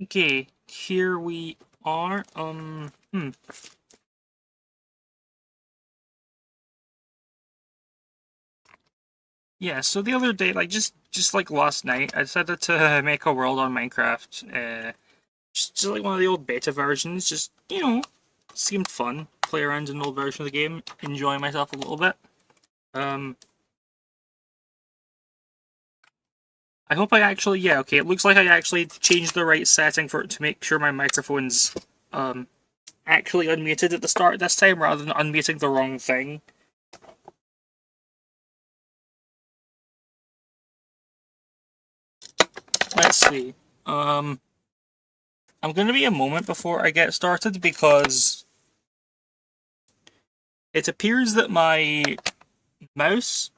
Okay, here we are. Yeah, so the other day, like just like last night, I decided to make a world on Minecraft. Just like one of the old beta versions, just seemed fun. Play around in an old version of the game, enjoy myself a little bit. Um, I hope I actually, yeah, okay, it looks like I actually changed the right setting for it to make sure my microphone's actually unmuted at the start this time rather than unmuting the wrong thing. Let's see. Um, I'm going to be a moment before I get started because it appears that my mouse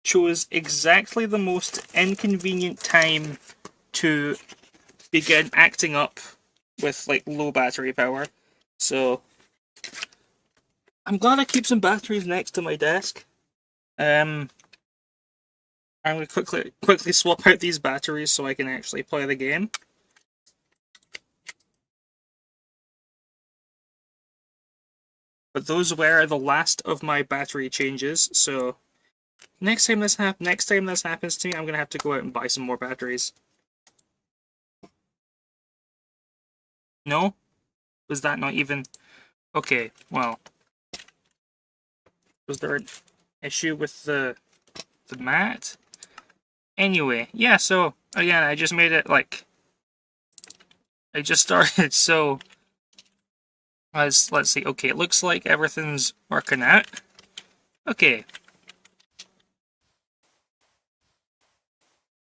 chose exactly the most inconvenient time to begin acting up with like low battery power. So I'm glad I keep some batteries next to my desk. Um, I'm going to quickly swap out these batteries so I can actually play the game. But those were the last of my battery changes, so next time this happens to me, I'm gonna have to go out and buy some more batteries. No? Was that not even okay? Well, was there an issue with the mat? Anyway, yeah. So again, I just made it like I just started. So let's see. Okay, it looks like everything's working out. Okay.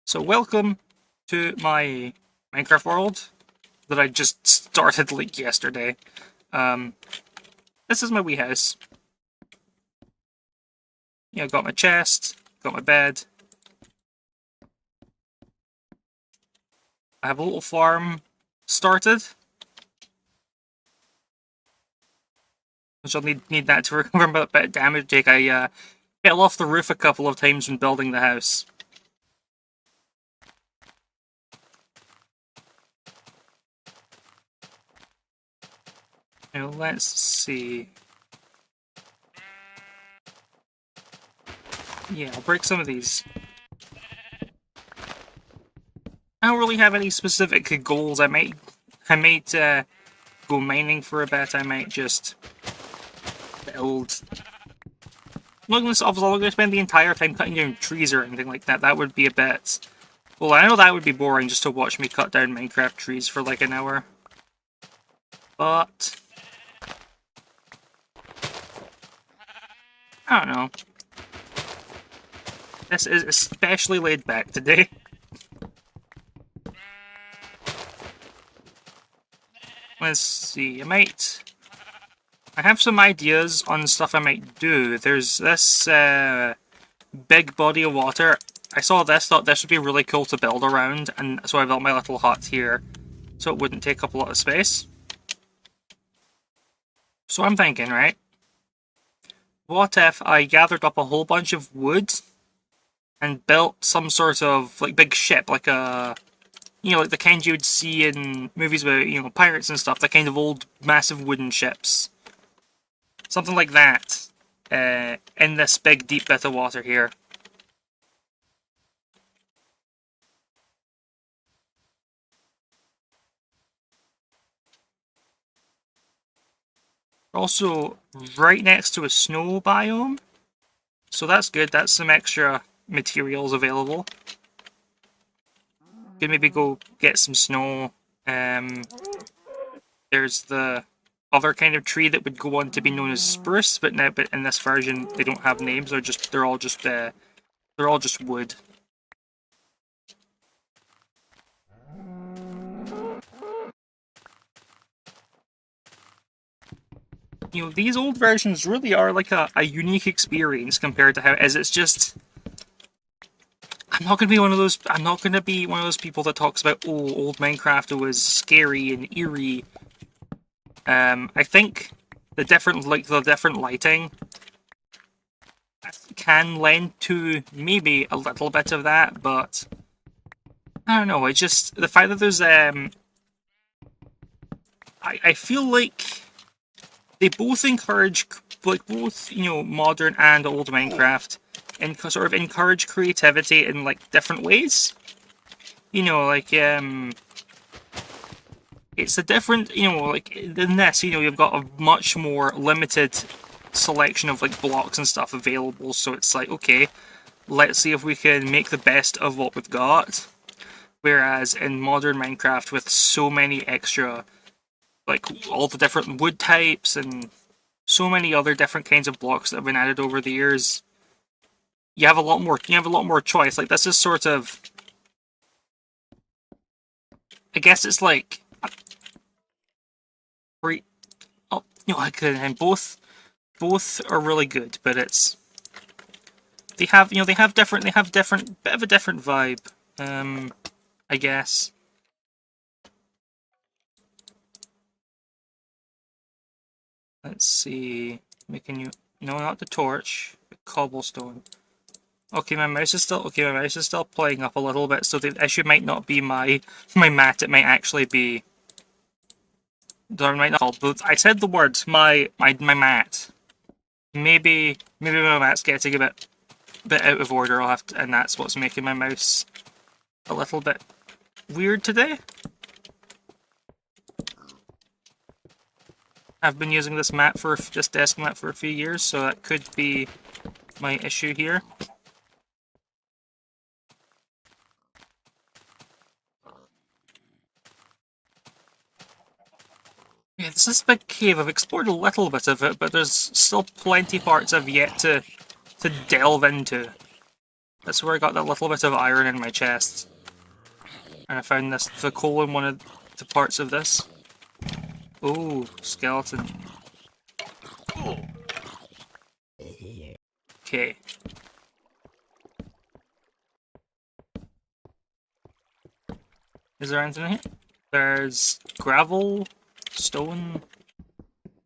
So welcome to my Minecraft world that I just started like yesterday. Um, this is my wee house. Yeah, got my chest, got my bed. I have a little farm started, which I'll need that to recover a bit of damage take. I fell off the roof a couple of times when building the house. Now let's see. Yeah, I'll break some of these. I don't really have any specific goals. I might go mining for a bit. I might just build. I'm not going to spend the entire time cutting down trees or anything like that. That would be a bit. Well, I know that would be boring just to watch me cut down Minecraft trees for like an hour. But I don't know. This is especially laid back today. Let's see. I have some ideas on stuff I might do. There's this big body of water. I saw this, thought this would be really cool to build around, and so I built my little hut here, so it wouldn't take up a lot of space. So I'm thinking, right? What if I gathered up a whole bunch of wood and built some sort of like big ship, like a like the kind you would see in movies about pirates and stuff, the kind of old massive wooden ships, something like that, in this big deep bit of water here. Also, right next to a snow biome, so that's good. That's some extra materials available. Could maybe go get some snow. There's the other kind of tree that would go on to be known as spruce, but in this version they don't have names. They're all just wood. These old versions really are like a unique experience compared to how as it's just. I'm not gonna be one of those. I'm not gonna be one of those people that talks about old Minecraft was scary and eerie. I think the different lighting can lend to maybe a little bit of that, but I don't know. It's just the fact that there's I feel like they both encourage, like both, you know, modern and old Minecraft, and sort of encourage creativity in like different ways. You know, like it's a different, you know, like in this, you know, you've got a much more limited selection of like blocks and stuff available. So it's like, okay, let's see if we can make the best of what we've got. Whereas in modern Minecraft, with so many extra, like all the different wood types and so many other different kinds of blocks that have been added over the years, you have a lot more. You have a lot more choice. Like this is sort of, I guess it's like, oh, you know, like, and both are really good, but it's they have, you know, they have different bit of a different vibe. I guess. Let's see. Making you, no, not the torch, the cobblestone. Okay, my mouse is still playing up a little bit, so the issue might not be my mat. It might actually be. Or might not. But I said the word my mat. Maybe my mat's getting a bit out of order. I'll have to, and that's what's making my mouse a little bit weird today. I've been using this desk mat for a few years, so that could be my issue here. Yeah, this is a big cave. I've explored a little bit of it, but there's still plenty parts I've yet to delve into. That's where I got that little bit of iron in my chest. And I found the coal in one of the parts of this. Oh, skeleton. Okay. Is there anything in here? There's gravel, stone.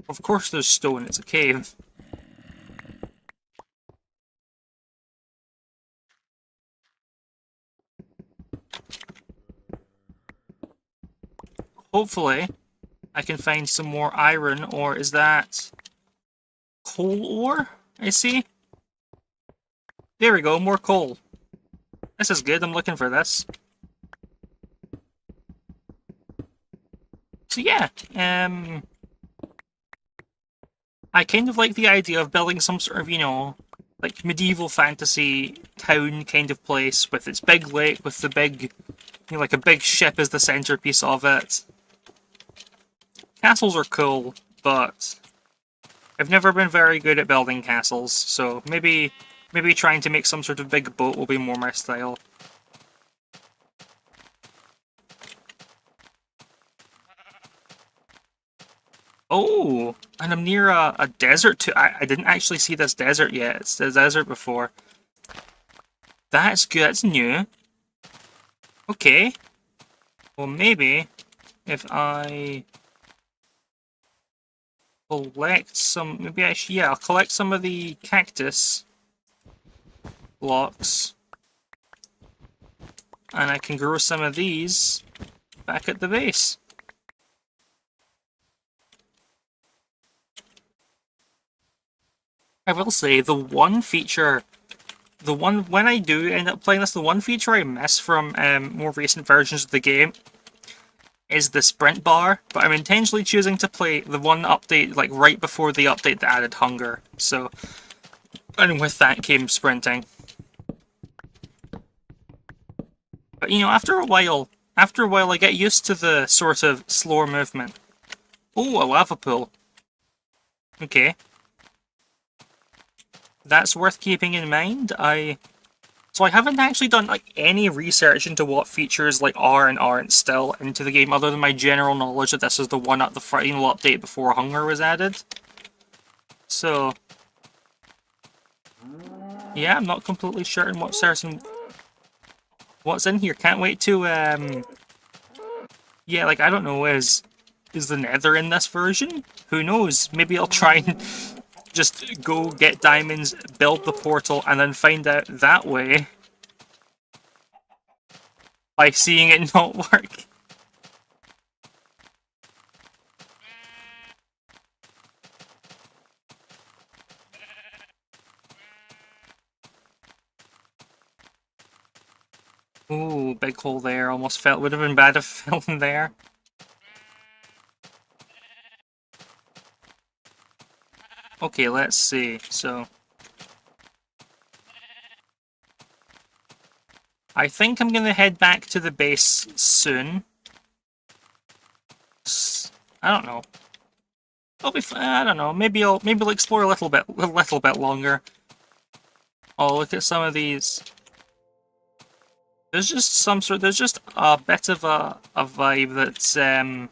Of course there's stone, it's a cave. Hopefully, I can find some more iron, or is that coal ore? I see. There we go, more coal. This is good, I'm looking for this. So yeah, I kind of like the idea of building some sort of, you know, like medieval fantasy town kind of place with its big lake, with the big, you know, like a big ship as the centerpiece of it. Castles are cool, but I've never been very good at building castles, so maybe trying to make some sort of big boat will be more my style. Oh, and I'm near a desert too. I didn't actually see this desert yet. It's the desert before. That's good. That's new. Okay. Well, maybe if I collect some, maybe I should, yeah, I'll collect some of the cactus blocks, and I can grow some of these back at the base. I will say, the one feature, when I do end up playing this, the one feature I miss from more recent versions of the game is the sprint bar, but I'm intentionally choosing to play the one update, like, right before the update that added hunger, so, and with that came sprinting. But, you know, after a while I get used to the sort of slower movement. Oh, a lava pool. Okay. That's worth keeping in mind. So I haven't actually done like any research into what features like are and aren't still into the game, other than my general knowledge that this is the one at the final update before hunger was added. So yeah, I'm not completely certain what's in here. Can't wait to yeah, like I don't know, is the Nether in this version? Who knows? Maybe I'll try and just go get diamonds, build the portal, and then find out that way by seeing it not work. Ooh, big hole there. Almost fell. Would have been bad if it fell in there. Okay, let's see. So, I think I'm gonna head back to the base soon. I don't know. I'll be. I don't know. Maybe I'll explore a little bit longer. Oh, look at some of these. There's just there's just a bit of a vibe that's I'm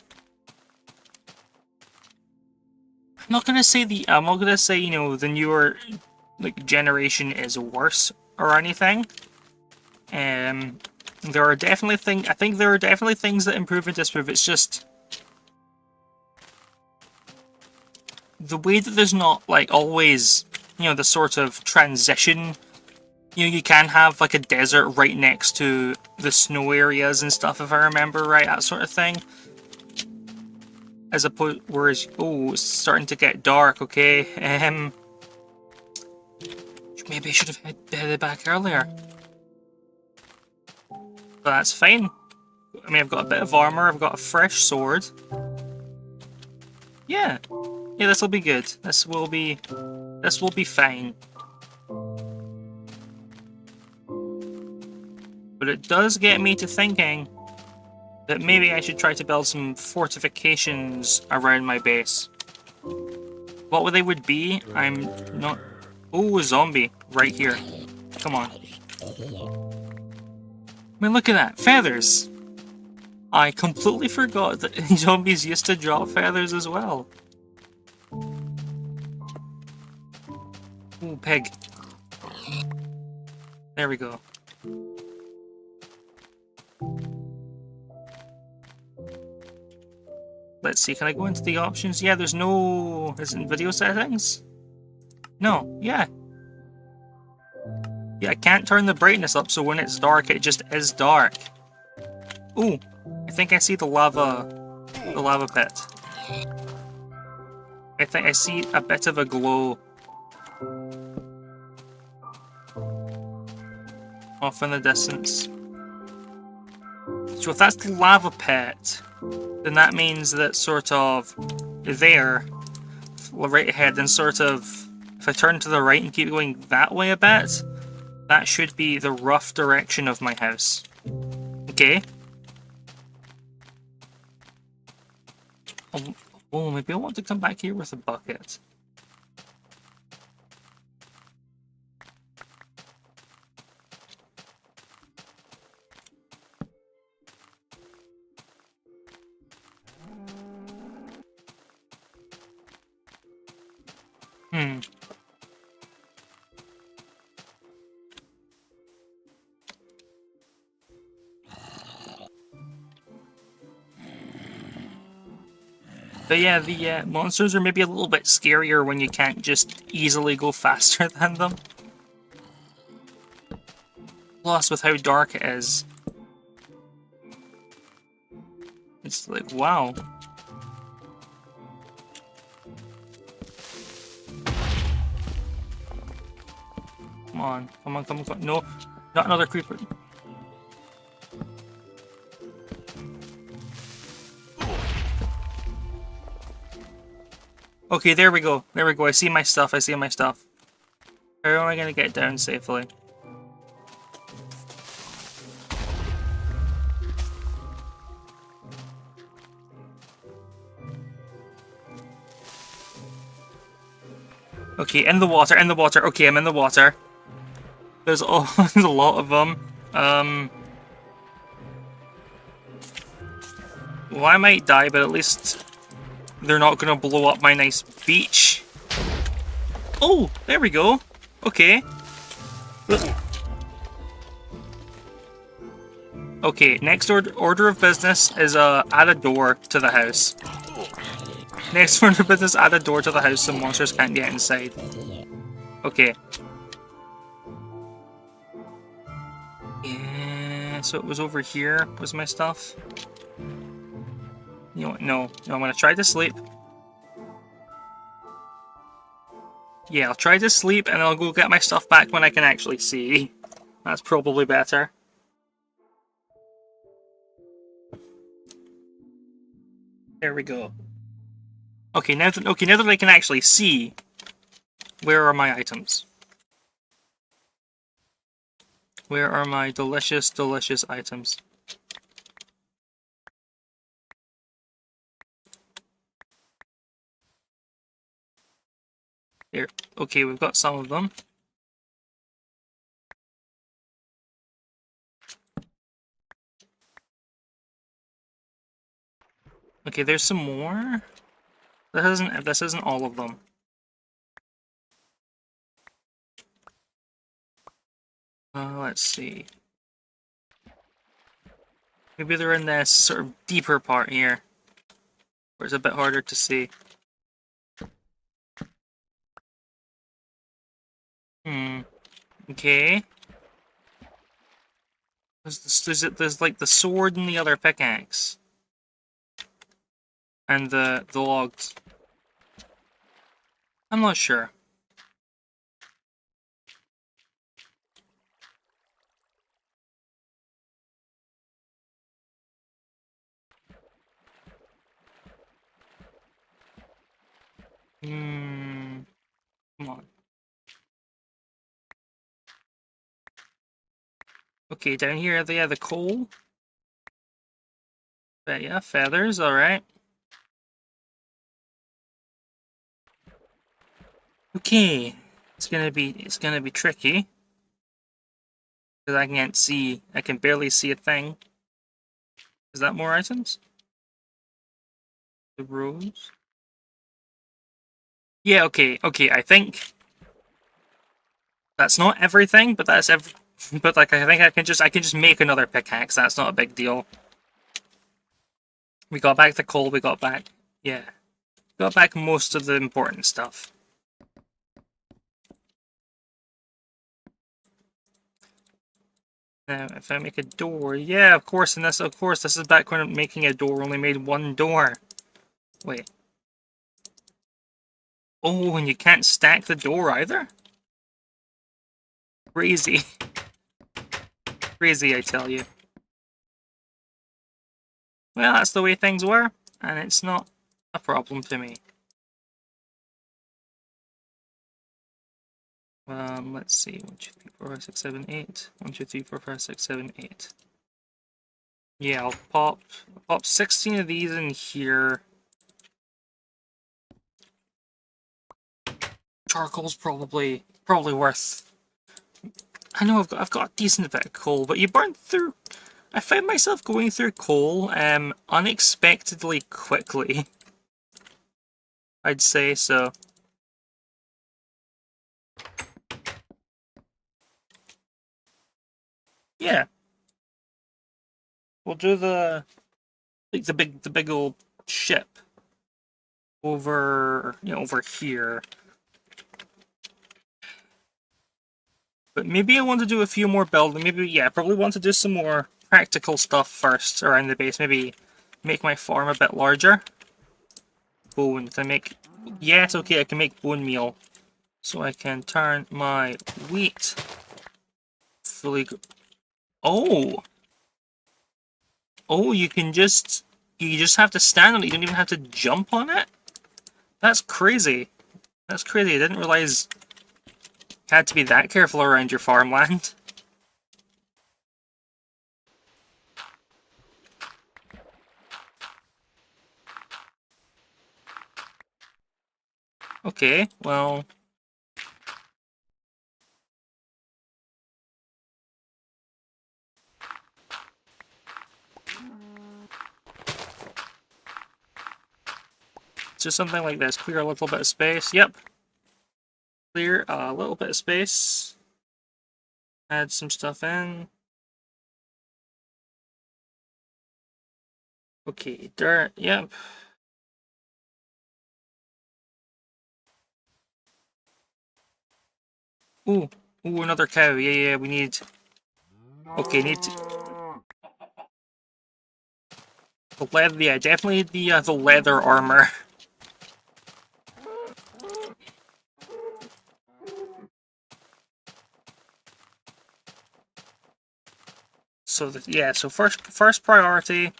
not gonna say you know the newer like generation is worse or anything. There are definitely I think there are definitely things that improve and disprove. It's just the way that there's not like always, you know, the sort of transition. You know, you can have like a desert right next to the snow areas and stuff, if I remember right, that sort of thing. As opposed, whereas, oh, it's starting to get dark, okay. Maybe I should have headed back earlier. But that's fine. I mean, I've got a bit of armor, I've got a fresh sword. Yeah. Yeah, this will be good. This will be fine. But it does get me to thinking that maybe I should try to build some fortifications around my base. What they would be, I'm not... Oh, a zombie right here. Come on. I mean, look at that. Feathers! I completely forgot that zombies used to drop feathers as well. Ooh, pig. There we go. Let's see, can I go into the options? Yeah, there's no... Isn't video settings? No, yeah. Yeah, I can't turn the brightness up, so when it's dark, it just is dark. Ooh, I think I see the lava pit. I think I see a bit of a glow off in the distance. So if that's the lava pit, then that means that sort of there, right ahead, and sort of, if I turn to the right and keep going that way a bit, that should be the rough direction of my house. Okay. Oh, maybe I want to come back here with a bucket. But yeah, the monsters are maybe a little bit scarier when you can't just easily go faster than them. Plus, with how dark it is, it's like, wow. Come on, come on, come on, come on. No, not another creeper. Okay, there we go. There we go. I see my stuff. I see my stuff. How am I going to get down safely? Okay, in the water, in the water. Okay, I'm in the water. There's a lot of them. Well, I might die, but at least they're not going to blow up my nice beach. Oh, there we go. Okay. Okay, next order of business is add a door to the house. Next order of business, add a door to the house so monsters can't get inside. Okay. Yeah, so it was over here, was my stuff. You know what? No, I'm gonna try to sleep. Yeah, I'll try to sleep and I'll go get my stuff back when I can actually see. That's probably better. There we go. Okay, now that I can actually see, where are my items? Where are my delicious, delicious items? Here. Okay, we've got some of them. Okay, there's some more. This isn't all of them. Let's see. Maybe they're in this sort of deeper part here, where it's a bit harder to see. Okay. There's like the sword and the other pickaxe. And the logs. I'm not sure. Come on. Okay, down here, the coal. But yeah, feathers, alright. Okay. It's gonna be tricky. Because I can barely see a thing. Is that more items? The rose? Yeah, okay, I think that's not everything, but that's but like I think I can just make another pickaxe, that's not a big deal. We got back the coal, we got back most of the important stuff. Now, if I make a door, yeah, of course, this is back when making a door only made one door. Wait. Oh, and you can't stack the door either? Crazy. Crazy, I tell you. Well, that's the way things were, and it's not a problem to me. Let's see. 1, 2, 3, 4, 5, 6, 7, 8. 1, 2, 3, 4, 5, 6, 7, 8. Yeah, I'll pop 16 of these in here. Charcoal's probably worth. I know I've got a decent bit of coal, but you burn through. I find myself going through coal unexpectedly quickly. I'd say so. Yeah. We'll do the big old ship over over here. But maybe I want to do a few more building. Maybe probably want to do some more practical stuff first around the base. Maybe make my farm a bit larger. Bone. Can I make? Yes, okay. I can make bone meal, so I can turn my wheat fully. Oh, you can just have to stand on it. You don't even have to jump on it. That's crazy. That's crazy. I didn't realize you had to be that careful around your farmland. Okay, well. Just something like this. Clear a little bit of space. Yep. Clear a little bit of space. Add some stuff in. Okay, dirt. Yep. Ooh, another cow. Yeah, we need. Okay, need to. The leather. Yeah, definitely the leather armor. So so first priority.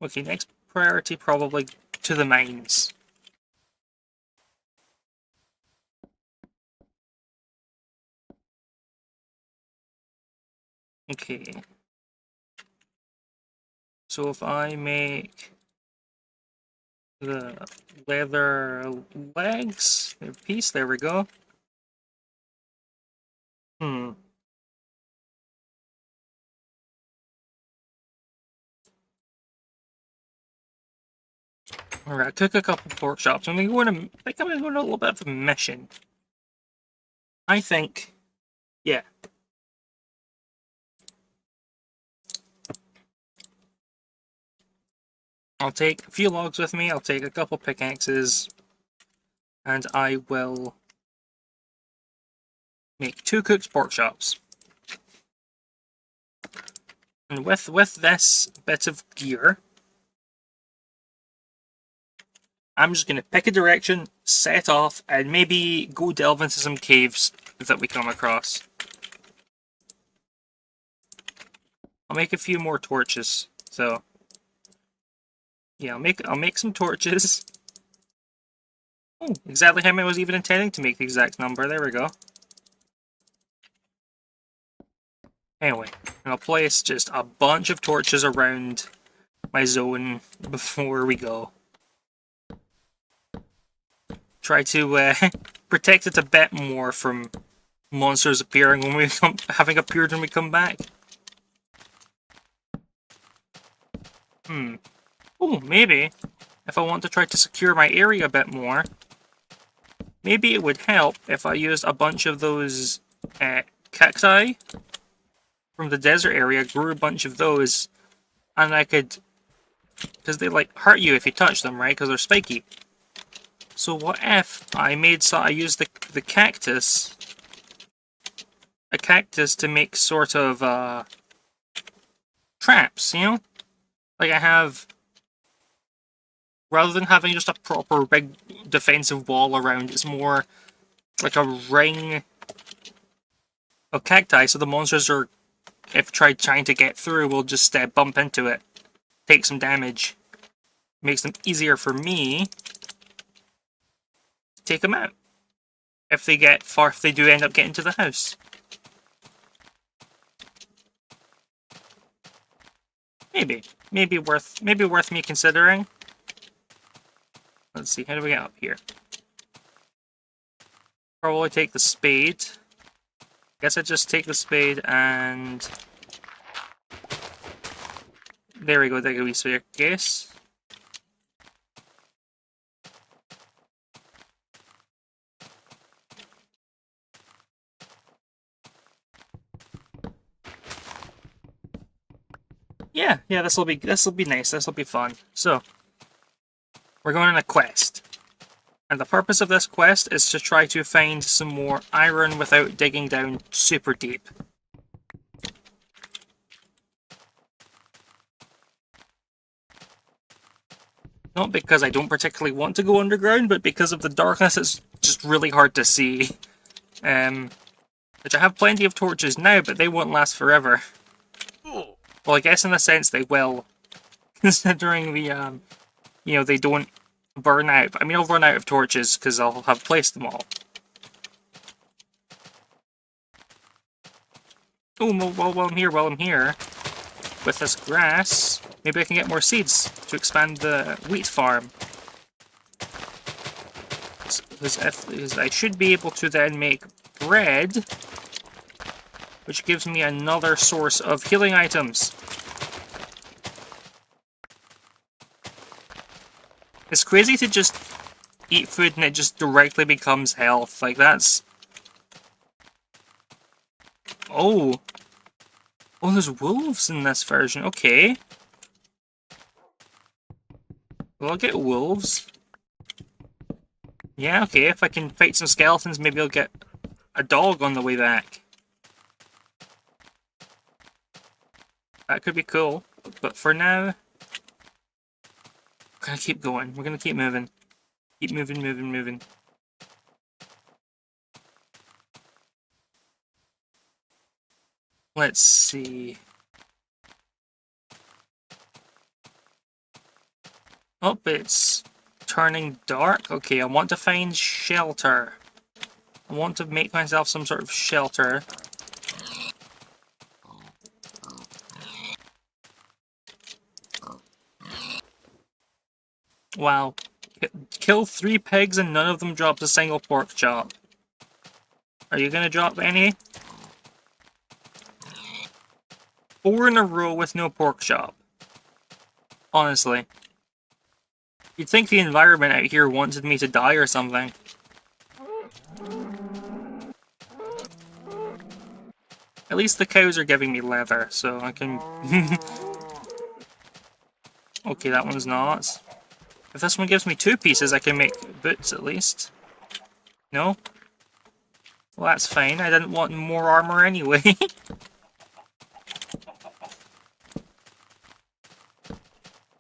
Okay, next priority probably to the mines. Okay. So if I make the leather legs piece, there we go. Alright, I took a couple pork chops. I think I'm going on a little bit of a mission. I think, yeah. I'll take a few logs with me, I'll take a couple pickaxes, and I will make 2 cooked pork chops. And with this bit of gear, I'm just going to pick a direction, set off, and maybe go delve into some caves that we come across. I'll make a few more torches, so yeah, I'll make some torches. Oh, exactly how I was even intending to make the exact number. There we go. Anyway, and I'll place just a bunch of torches around my zone before we go. Try to protect it a bit more from monsters appearing when we having appeared when we come back. Oh, maybe if I want to try to secure my area a bit more, maybe it would help if I used a bunch of those cacti from the desert area, grew a bunch of those, and I could, because they like hurt you if you touch them, right? Because they're spiky. So what if I used the cactus, a cactus to make sort of traps, you know? Like I have, rather than having just a proper big defensive wall around, it's more like a ring of cacti, so the monsters are, if trying to get through, will just bump into it, take some damage. Makes them easier for me to take them out. If they do end up getting to the house. Maybe worth me considering. Let's see, how do we get up here? Probably take the spade. Guess I just take the spade and there we go, there we staircase. Yeah, this'll be nice, this'll be fun. So we're going on a quest. And the purpose of this quest is to try to find some more iron without digging down super deep. Not because I don't particularly want to go underground, but because of the darkness, it's just really hard to see. Which I have plenty of torches now, but they won't last forever. Well, I guess in a sense they will, considering the, you know, they don't burn out. I mean, I'll run out of torches because I'll have placed them all. Oh, while I'm here, with this grass, maybe I can get more seeds to expand the wheat farm. Because I should be able to then make bread, which gives me another source of healing items. It's crazy to just eat food and it just directly becomes health. Like, that's... Oh, there's wolves in this version. Okay. Well, I'll get wolves. Yeah, okay, if I can fight some skeletons, maybe I'll get a dog on the way back. That could be cool. But for now, we're gonna keep going. We're gonna keep moving. Keep moving. Let's see. Oh, it's turning dark. Okay, I want to find shelter. I want to make myself some sort of shelter. Wow. Kill 3 pigs and none of them drops a single pork chop. Are you gonna drop any? 4 in a row with no pork chop. Honestly. You'd think the environment out here wanted me to die or something. At least the cows are giving me leather, so I can... Okay, that one's not. If this one gives me 2 pieces, I can make boots at least. No? Well, that's fine. I didn't want more armor anyway.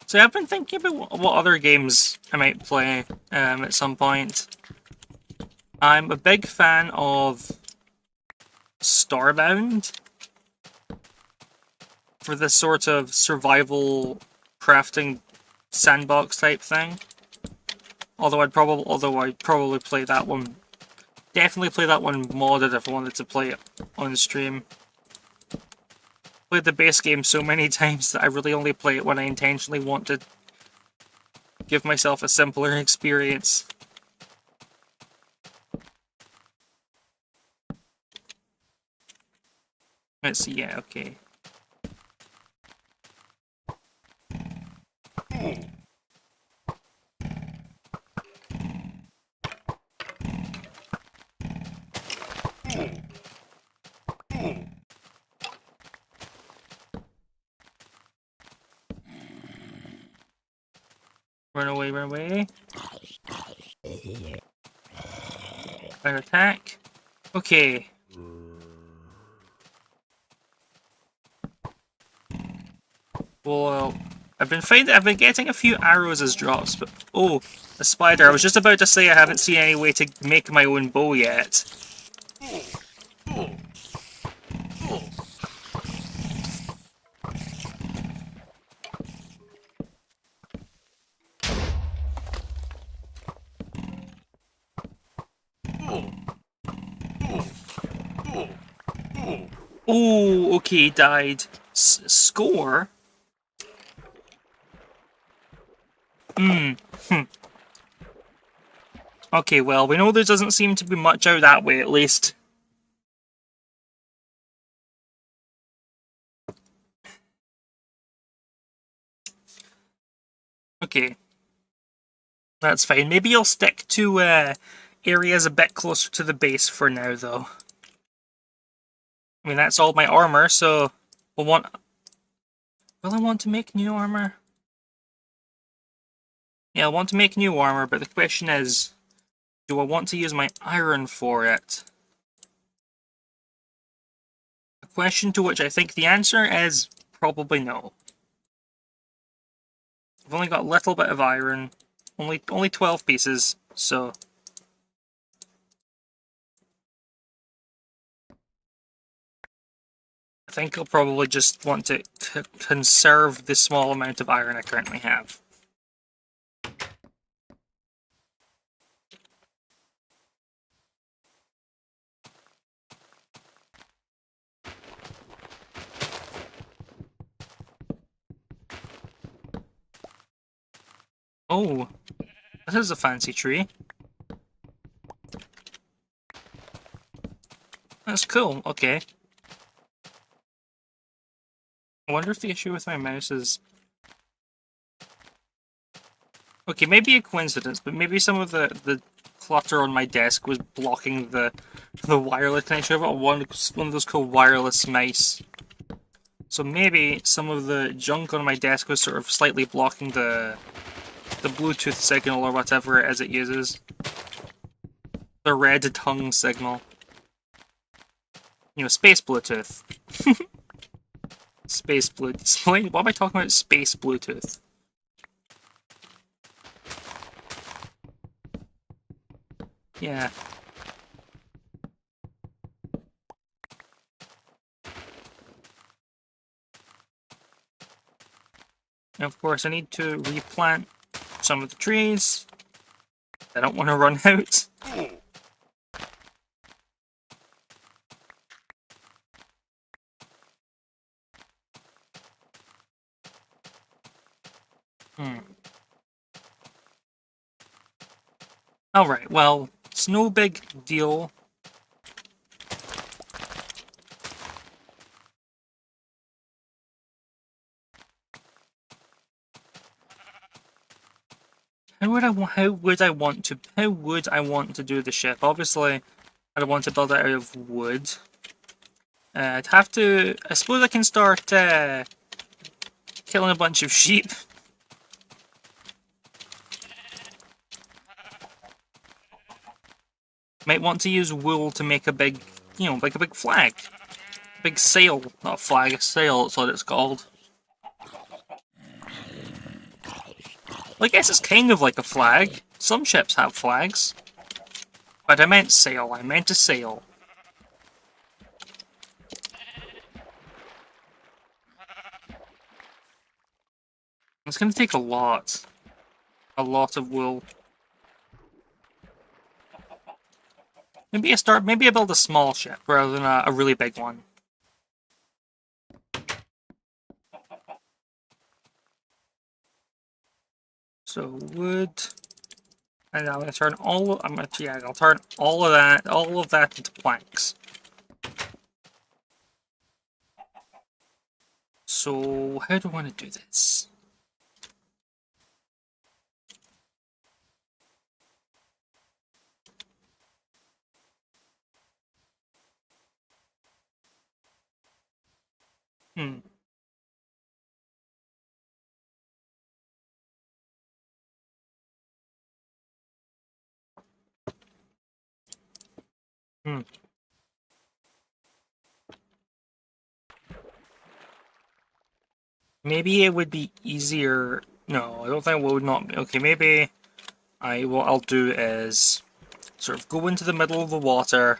So I've been thinking about what other games I might play at some point. I'm a big fan of Starbound for this sort of survival crafting sandbox type thing. Although I'd probably play that one. Definitely play that one modded if I wanted to play it on stream. Played the base game so many times that I really only play it when I intentionally want to give myself a simpler experience. Let's see, yeah, okay. Run away, run away. Better attack. Okay. Well, I've been getting a few arrows as drops, but oh, a spider. I was just about to say I haven't seen any way to make my own bow yet. Oh, okay, died. Score? Okay, well, we know there doesn't seem to be much out that way, at least. Okay. That's fine. Maybe I'll stick to areas a bit closer to the base for now, though. I mean, that's all my armor, so we'll want... Will I want to make new armor? Yeah, I want to make new armor, but the question is, do I want to use my iron for it? A question to which I think the answer is probably no. I've only got a little bit of iron, only 12 pieces, so... I think I'll probably just want to conserve the small amount of iron I currently have. Oh, this is a fancy tree. That's cool, okay. I wonder if the issue with my mouse is... Okay, maybe a coincidence, but maybe some of the clutter on my desk was blocking the wireless connection. I've got one of those called wireless mice. So maybe some of the junk on my desk was sort of slightly blocking the Bluetooth signal or whatever it is it uses. The red tongue signal. You know, space Bluetooth. Space Bluetooth. Why am I talking about space Bluetooth? Yeah. And of course, I need to replant some of the trees. I don't want to run out. Alright, well, it's no big deal. How would I want to do the ship? Obviously, I'd want to build it out of wood. I'd have to... I suppose I can start killing a bunch of sheep. Might want to use wool to make a big, you know, like a big flag. Big sail. Not a flag, a sail, that's what it's called. Well, I guess it's kind of like a flag. Some ships have flags. But I meant sail. I meant a sail. It's going to take a lot. A lot of wool. Maybe I build a small ship rather than a really big one. So wood. And I'm going to turn I'll turn all of that into planks. So how do I want to do this? Hmm. Hmm. Maybe it would be easier. No, I don't think it would not be. Okay, maybe what I'll do is sort of go into the middle of the water,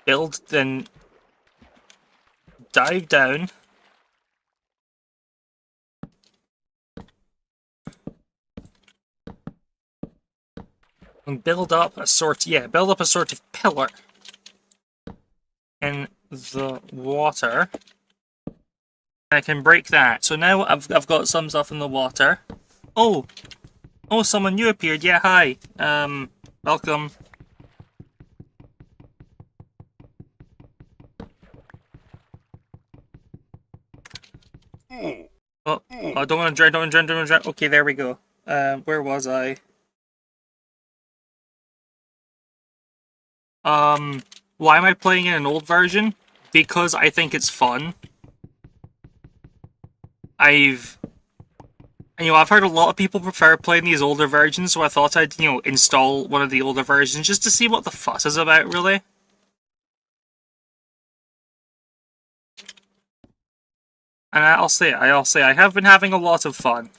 then dive down. And build up a sort of pillar in the water. I can break that. So now I've got some stuff in the water. Oh, someone new appeared. Yeah, hi. Welcome. Oh, I don't want to drown. Okay, there we go. Where was I? Why am I playing in an old version? Because I think it's fun. I've heard a lot of people prefer playing these older versions, so I thought I'd, install one of the older versions just to see what the fuss is about, really. And I'll say, I have been having a lot of fun.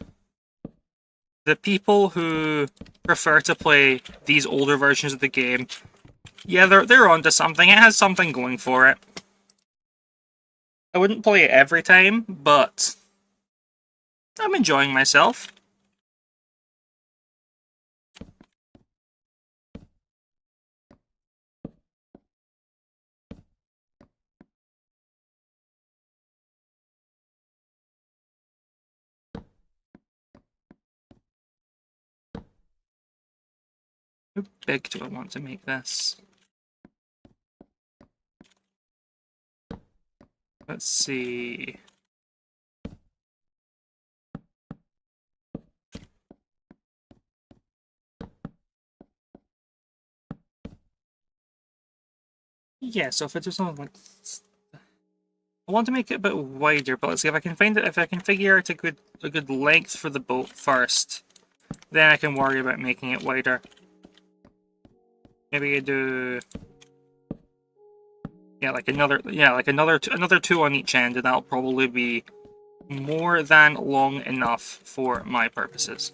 The people who prefer to play these older versions of the game, yeah, they're onto something. It has something going for it. I wouldn't play it every time, but I'm enjoying myself. How big do I want to make this? Let's see. Yeah, so if I do something like I want to make it a bit wider, but let's see if I can figure out a good length for the boat first. Then I can worry about making it wider. Maybe I do another two on each end, and that'll probably be more than long enough for my purposes.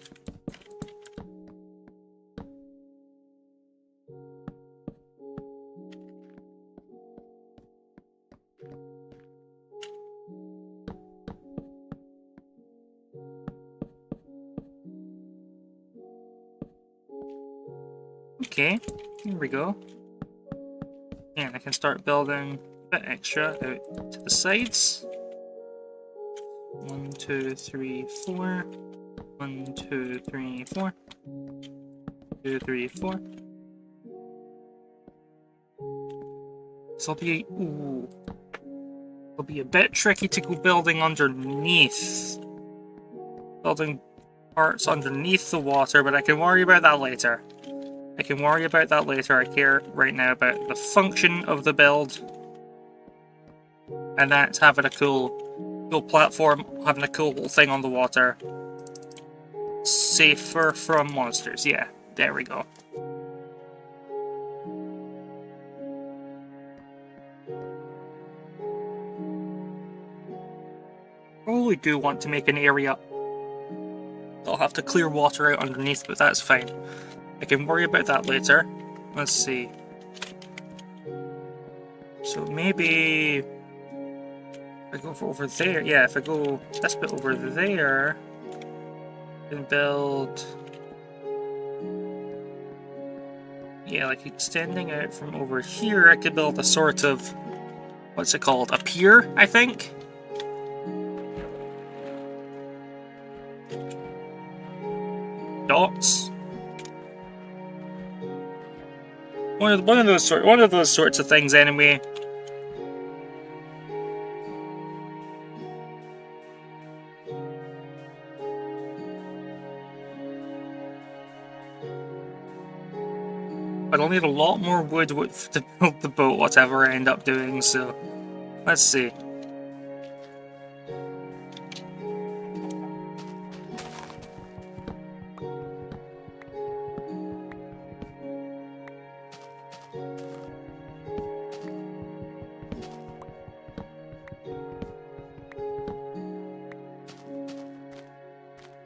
Okay, here we go. And I can start building a bit extra out to the sides. 1, 2, 3, 4. 1, 2, 3, 4. 2, 3, 4. This will be... Ooh. It'll be a bit tricky to go building underneath. Building parts underneath the water, but I can worry about that later. I care right now about the function of the build. And that's having a cool platform, having a cool little thing on the water. Safer from monsters, yeah. There we go. Probably do want to make an area. I'll have to clear water out underneath, but that's fine. I can worry about that later. Let's see. So maybe... if I go over there... Yeah, if I go this bit over there... I can build... Yeah, like extending out from over here, I could build a sort of... what's it called? A pier, I think? Dots? One of those sorts of things, anyway. But I'll need a lot more wood to build the boat, whatever I end up doing. So, let's see.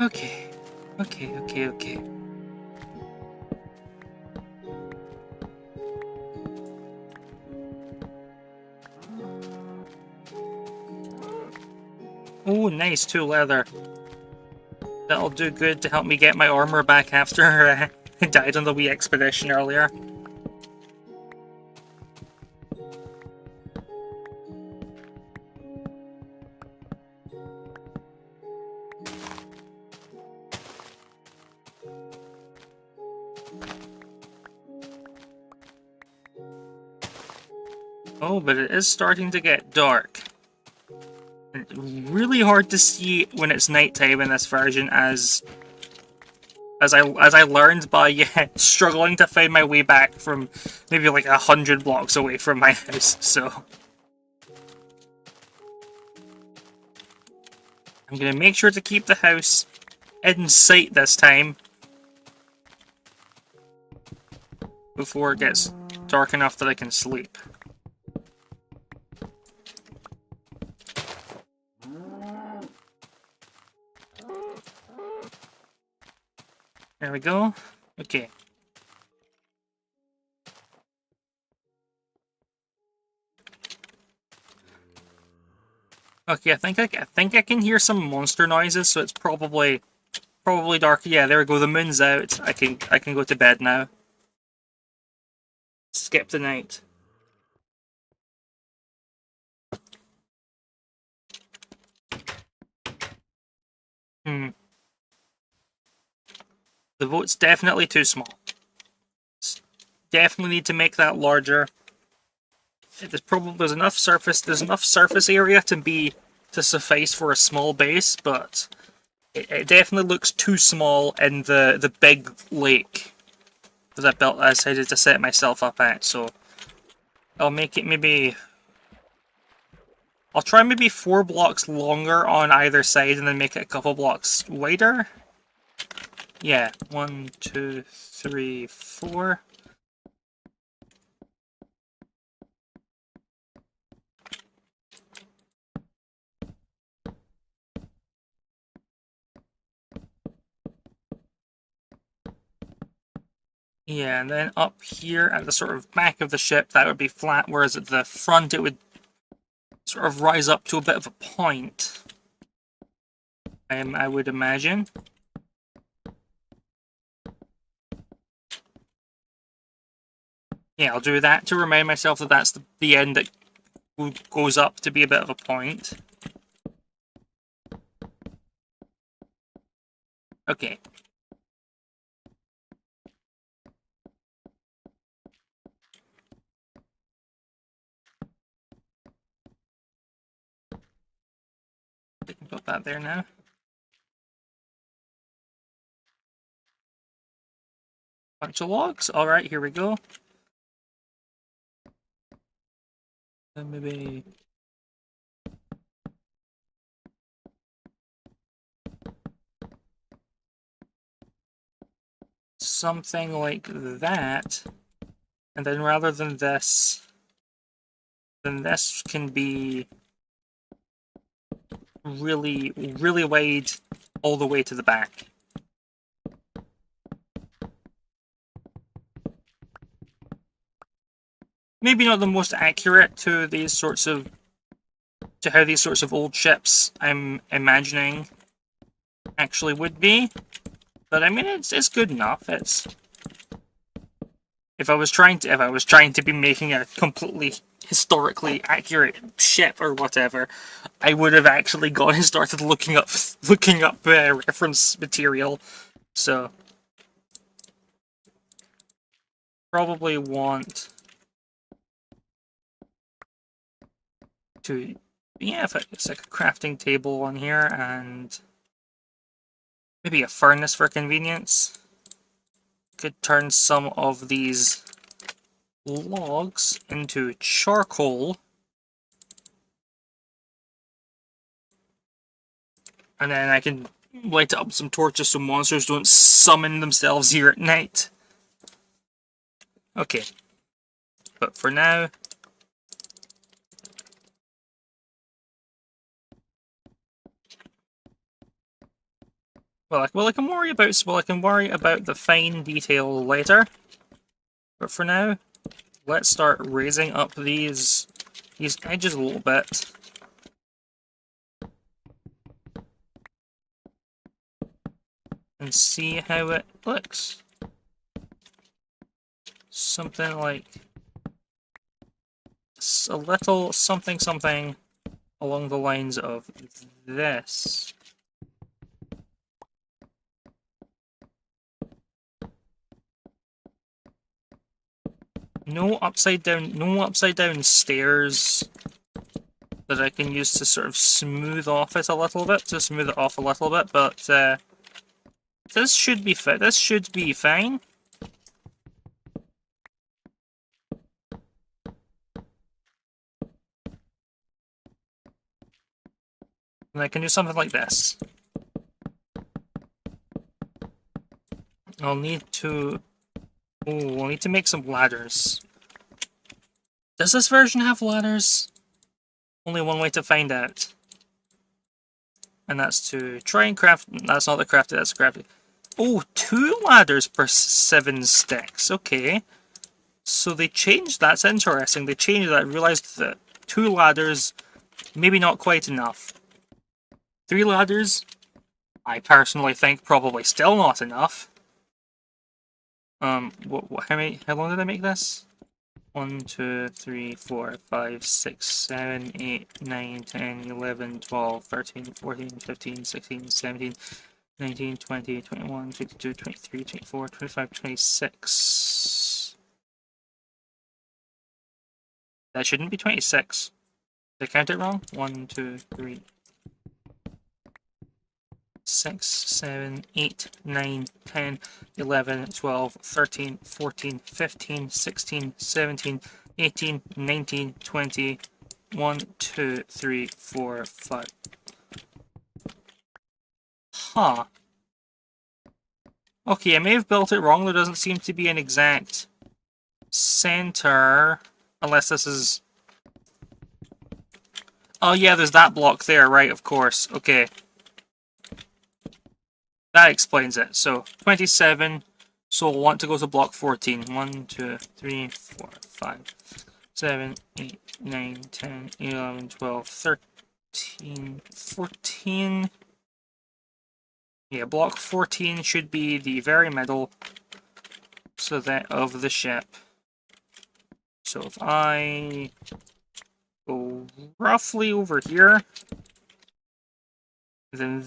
Okay. Oh, nice, 2 leather. That'll do good to help me get my armor back after I died on the wee expedition earlier. Oh, but it is starting to get dark. It's really hard to see when it's nighttime in this version, as I learned by struggling to find my way back from maybe like 100 blocks away from my house. So I'm gonna make sure to keep the house in sight this time before it gets dark enough that I can sleep. There we go. Okay. Okay, I think I can hear some monster noises, so it's probably dark. Yeah, there we go. The moon's out. I can go to bed now. Skip the night. The boat's definitely too small. Definitely need to make that larger. There's enough surface area to suffice for a small base, but it definitely looks too small in the big lake that I decided to set myself up at. So I'll make it maybe... I'll try maybe 4 blocks longer on either side and then make it a couple blocks wider. Yeah, 1, 2, 3, 4. Yeah, and then up here at the sort of back of the ship, that would be flat, whereas at the front it would sort of rise up to a bit of a point. I would imagine. Yeah, I'll do that to remind myself that that's the end that goes up to be a bit of a point. Okay. I can put that there now. Bunch of logs. Alright, here we go. And maybe... something like that. And then rather than this, then this can be really, really wide all the way to the back. Maybe not the most accurate to these sorts of to how these sorts of old ships I'm imagining actually would be, but I mean it's good enough. It's if I was trying to be making a completely historically accurate ship or whatever, I would have actually gone and started looking up reference material. So probably want to, yeah, if it's like a crafting table on here and maybe a furnace for convenience. Could turn some of these logs into charcoal. And then I can light up some torches so monsters don't summon themselves here at night. Okay. But for now... Well, I can worry about the fine detail later. But for now, let's start raising up these edges a little bit. And see how it looks. Something like a little something something along the lines of this. No upside down stairs that I can use to sort of smooth off it a little bit, but this should be fine. And I can do something like this. I'll need to make some ladders. Does this version have ladders? Only one way to find out. And that's to try and craft... That's not the crafted, that's crafted. Oh, 2 ladders per 7 sticks. Okay. So they changed... That's interesting. They changed that. I realized that 2 ladders, maybe not quite enough. 3 ladders, I personally think probably still not enough. How long did I make this? 1, 2, 3, 4, 5, 6, 7, 8, 9, 10, 11, 12, 13, 14, 15, 16, 17, 19, 20, 21, 22, 23, 24, 25, 26. That shouldn't be 26. Did I count it wrong? 1, 2, 3, 6, 7, 8, 9, 10, 11, 12, 13, 14, 15, 16, 17, 18, 19, 20, 1, 2, 3, 4, 5. Huh. Okay, I may have built it wrong. There doesn't seem to be an exact center. Unless this is... Oh yeah, there's that block there, right, of course. Okay. That explains it. So, 27. So we'll want to go to block 14. 1, 2, 3, 4, 5, 7, 8, 9, 10, 11, 12, 13, 14. Yeah, block 14 should be the very middle so that of the ship. So if I go roughly over here, then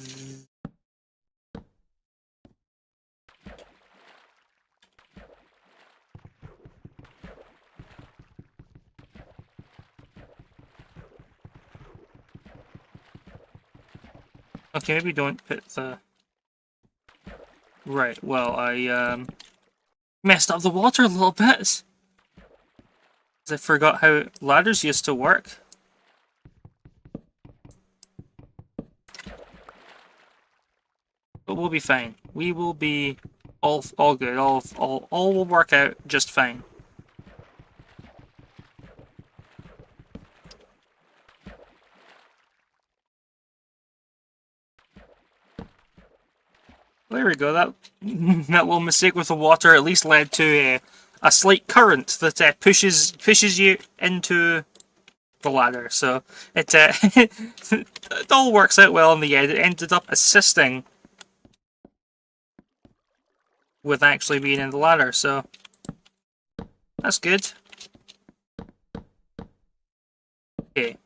okay, maybe don't put the... Right, well, I messed up the water a little bit. I forgot how ladders used to work. But we'll be fine. We will be all good. All will work out just fine. There we go. That that little mistake with the water at least led to a slight current that pushes you into the ladder. So it it all works out well in the end. It ended up assisting with actually being in the ladder. So that's good. Okay.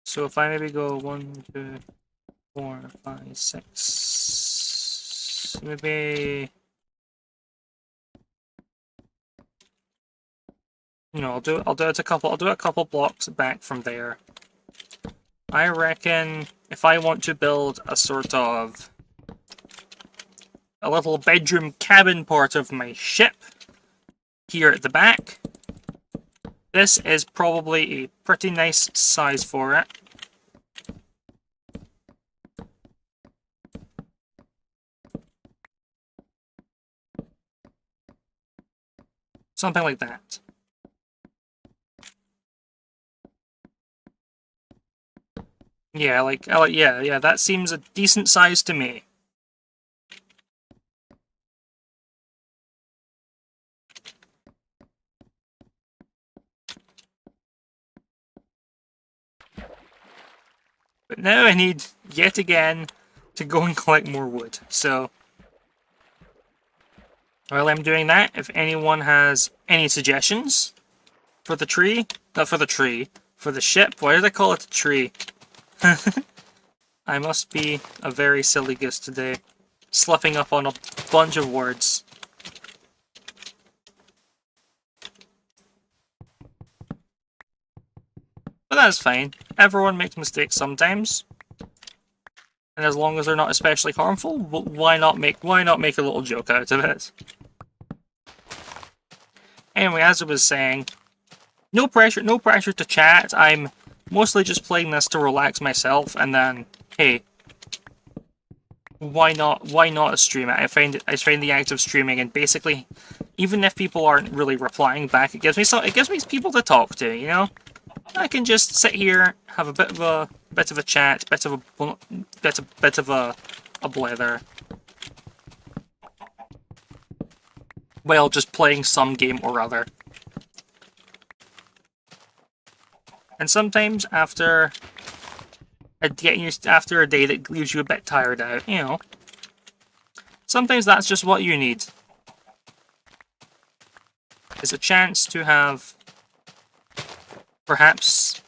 So if I maybe go 1, 2, 4, 5, 6, maybe. No, I'll do it a couple blocks back from there. I reckon if I want to build a sort of a little bedroom cabin part of my ship here at the back, this is probably a pretty nice size for it. Something like that. Yeah, yeah, that seems a decent size to me. But now I need, yet again, to go and collect more wood. So, while I'm doing that, if anyone has any suggestions for the tree, not for the tree, for the ship, why did I call it a tree? I must be a very silly goose today, slipping up on a bunch of words. But that's fine. Everyone makes mistakes sometimes. And as long as they're not especially harmful, why not make a little joke out of it? Anyway, as I was saying, no pressure to chat. I'm mostly just playing this to relax myself, and then, hey, why not stream it? I find the act of streaming, and basically, even if people aren't really replying back, it gives me people to talk to, you know? I can just sit here, have a bit of a chat, bit of a blather, while just playing some game or other. And sometimes after a day that leaves you a bit tired out, you know, sometimes that's just what you need. It's a chance to have, perhaps,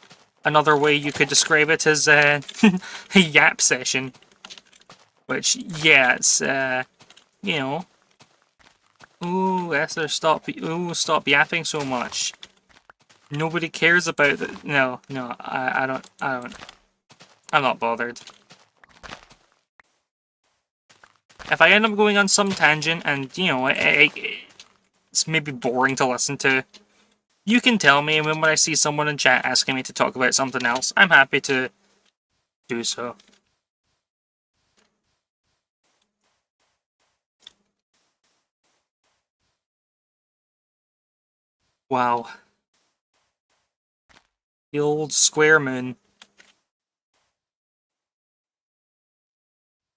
another way you could describe it as a yap session. Which, yeah, it's, you know, ooh, Esther, stop yapping so much. Nobody cares about it. No, I don't, I'm not bothered. If I end up going on some tangent and, you know, it's maybe boring to listen to, you can tell me, and when I see someone in chat asking me to talk about something else, I'm happy to do so. Wow. The old square moon.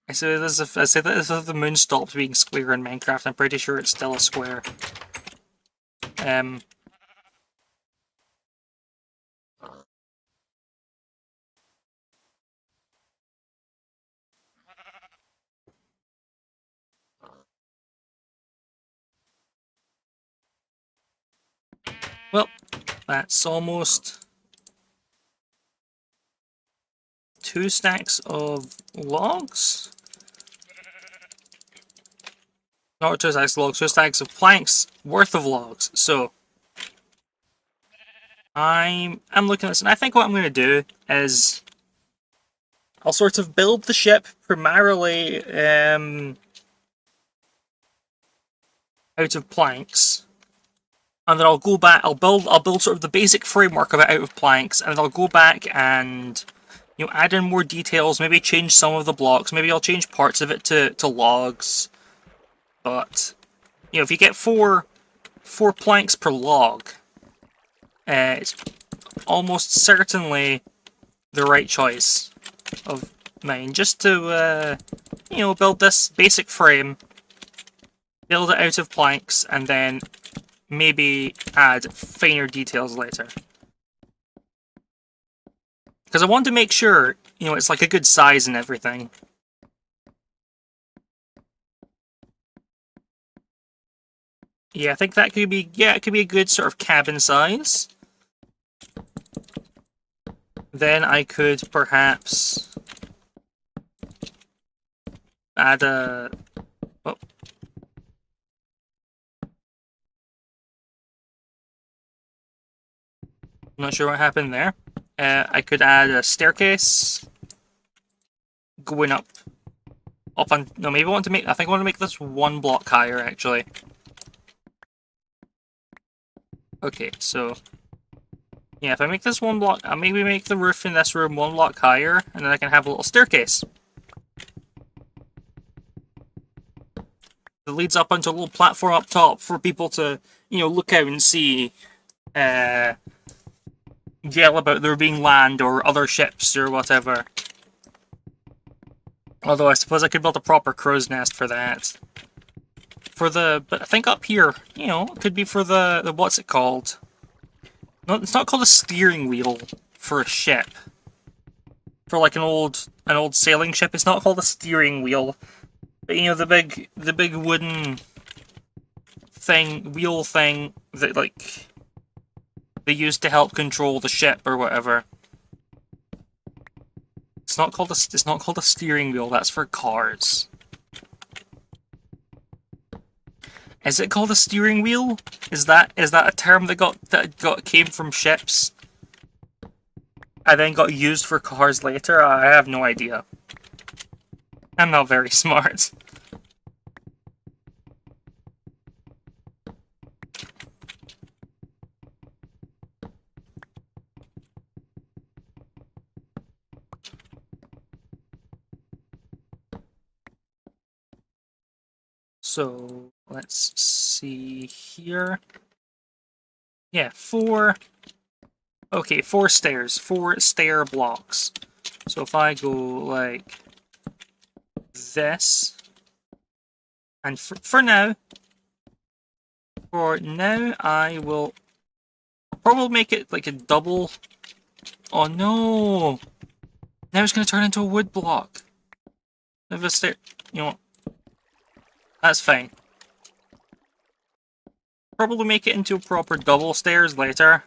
I say that if the moon stops being square in Minecraft, I'm pretty sure it's still a square. That's almost 2 stacks of logs. Not 2 stacks of logs, 2 stacks of planks worth of logs. So I'm looking at this, and I think what I'm going to do is I'll sort of build the ship primarily out of planks, and then I'll go back. I'll build sort of the basic framework of it out of planks, and then I'll go back and add in more details. Maybe change some of the blocks. Maybe I'll change parts of it to logs. But if you get four planks per log, it's almost certainly the right choice of mine, just to build this basic frame, build it out of planks, and then maybe add finer details later. Because I want to make sure it's like a good size and everything. Yeah, I think that could be it could be a good sort of cabin size. Then I could perhaps add a... Oh. I'm not sure what happened there. I could add a staircase going up on... No, maybe I want to make... I think I want to make this 1 block higher, actually. Okay, so... Yeah, if I make this 1 block... I'll maybe make the roof in this room 1 block higher, and then I can have a little staircase that leads up onto a little platform up top for people to, look out and see... yell about there being land or other ships or whatever. Although I suppose I could build a proper crow's nest for that. But I think up here, it could be for the what's it called? No, it's not called a steering wheel for a ship. For like an old sailing ship, it's not called a steering wheel. But the big wooden wheel thing that like they use to help control the ship or whatever. It's not called a steering wheel. That's for cars. Is it called a steering wheel? Is that a term that came from ships and then got used for cars later? I have no idea. I'm not very smart. So let's see here. Yeah, 4. Okay, 4 stairs, 4 stair blocks. So if I go like this, and for now, I will probably make it like a double. Oh no! Now it's going to turn into a wood block. Of a stair. You know what? That's fine. Probably make it into a proper double stairs later.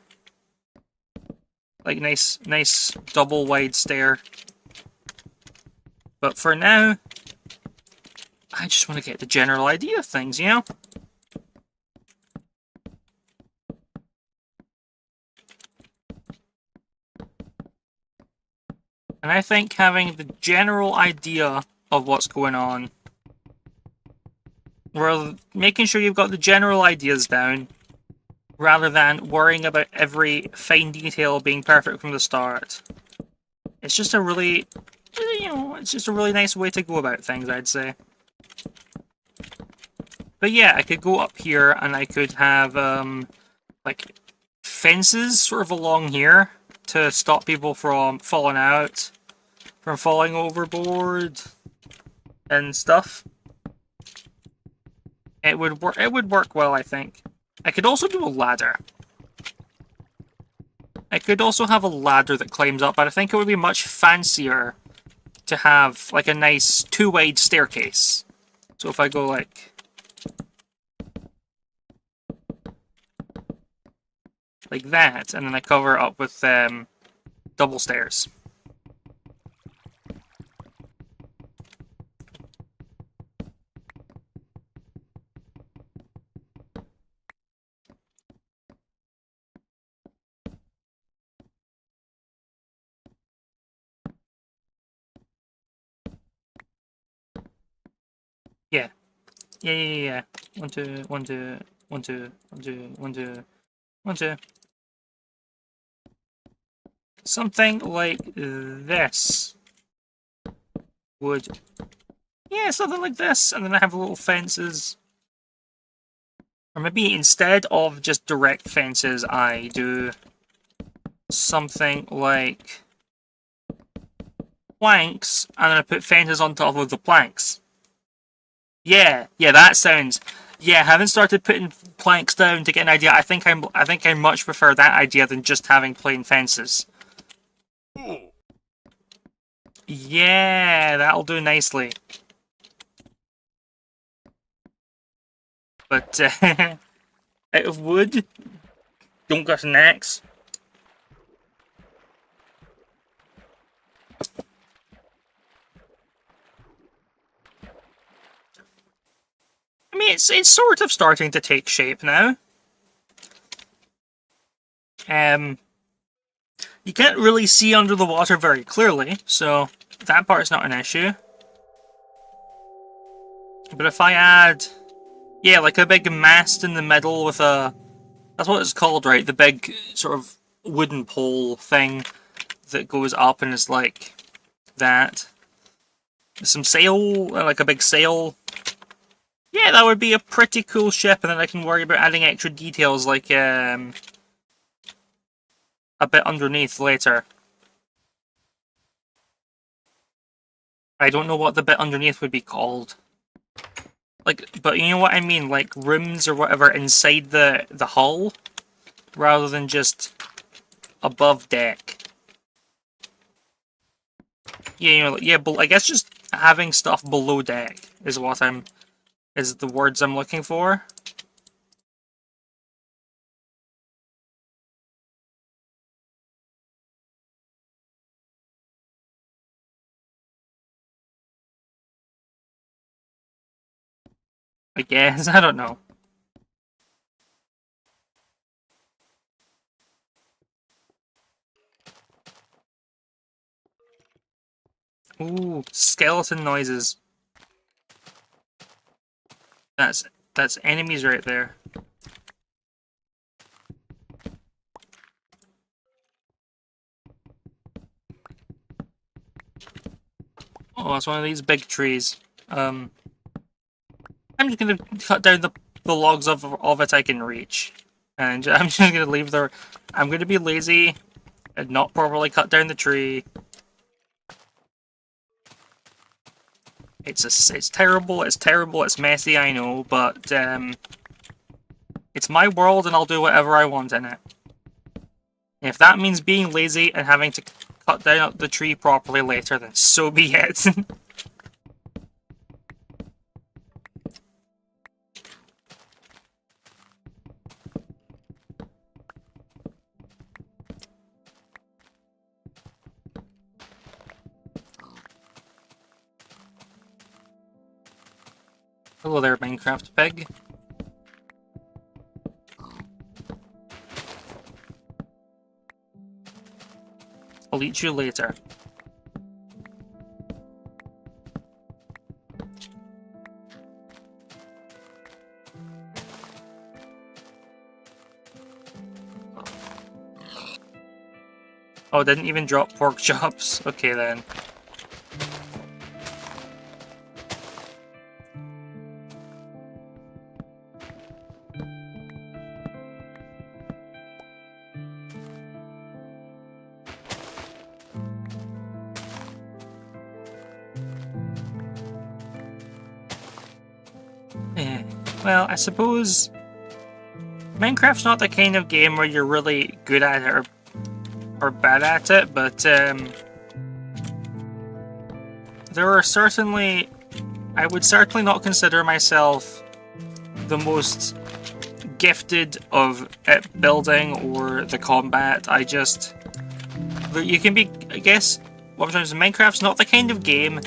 Like nice double wide stair. But for now, I just want to get the general idea of things, And I think having the general idea of what's going on, making sure you've got the general ideas down, rather than worrying about every fine detail being perfect from the start. It's just a really, it's just a really nice way to go about things, I'd say. But yeah, I could go up here and I could have, like, fences sort of along here to stop people from falling out, from falling overboard, and stuff. It would work well, I think. I could also do a ladder. I could also have a ladder that climbs up, but I think it would be much fancier to have like a nice 2-wide staircase. So if I go like... like that, and then I cover it up with double stairs. Yeah. Yeah. 1, 2, 1, 2, 1, 2, 1, 2, 1, 2, 1, 2. Something like this would... Yeah, something like this, and then I have little fences. Or maybe instead of just direct fences, I do something like planks, and then I put fences on top of the planks. Yeah, that sounds... Yeah, having started putting planks down to get an idea, I think I much prefer that idea than just having plain fences. Yeah, that'll do nicely. But out of wood, don't got an axe. I mean, it's sort of starting to take shape now. You can't really see under the water very clearly, so that part's not an issue. But if I add, yeah, like a big mast in the middle with a... That's what it's called, right? The big sort of wooden pole thing that goes up and is like that. Some sail, like a big sail. Yeah, that would be a pretty cool ship, and then I can worry about adding extra details like a bit underneath later. I don't know what the bit underneath would be called. Like, but you know what I mean? Like rooms or whatever inside the hull, rather than just above deck. Yeah, you know, yeah, but I guess just having stuff below deck is what is the words I'm looking for. I guess, I don't know. Ooh, skeleton noises. That's enemies right there. Oh, it's one of these big trees. I'm just gonna cut down the logs of it I can reach. And I'm just gonna leave the... I'm gonna be lazy and not properly cut down the tree. It's terrible, it's messy, I know, but it's my world and I'll do whatever I want in it. And if that means being lazy and having to cut down the tree properly later, then so be it. Hello there, Minecraft Pig. I'll eat you later. Oh, didn't even drop pork chops. Okay then. Well, I suppose Minecraft's not the kind of game where you're really good at it or bad at it, but there are certainly... I would certainly not consider myself the most gifted of it building or the combat. You can be, I guess, what I'm trying to say, Minecraft's not the kind of game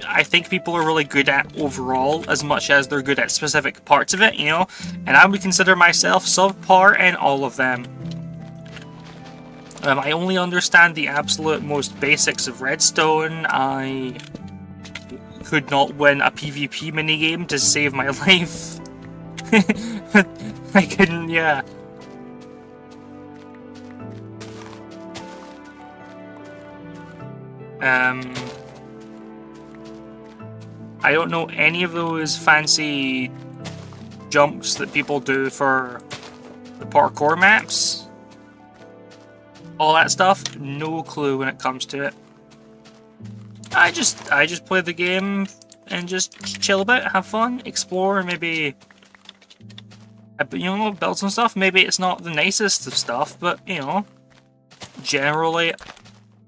I think people are really good at overall as much as they're good at specific parts of it, you know? And I would consider myself subpar in all of them. I only understand the absolute most basics of Redstone. I could not win a PvP minigame to save my life. I couldn't, yeah. I don't know any of those fancy jumps that people do for the parkour maps. All that stuff, no clue when it comes to it. I just play the game and just chill a bit, have fun, explore, maybe, you know, build some stuff. Maybe it's not the nicest of stuff, but, you know, generally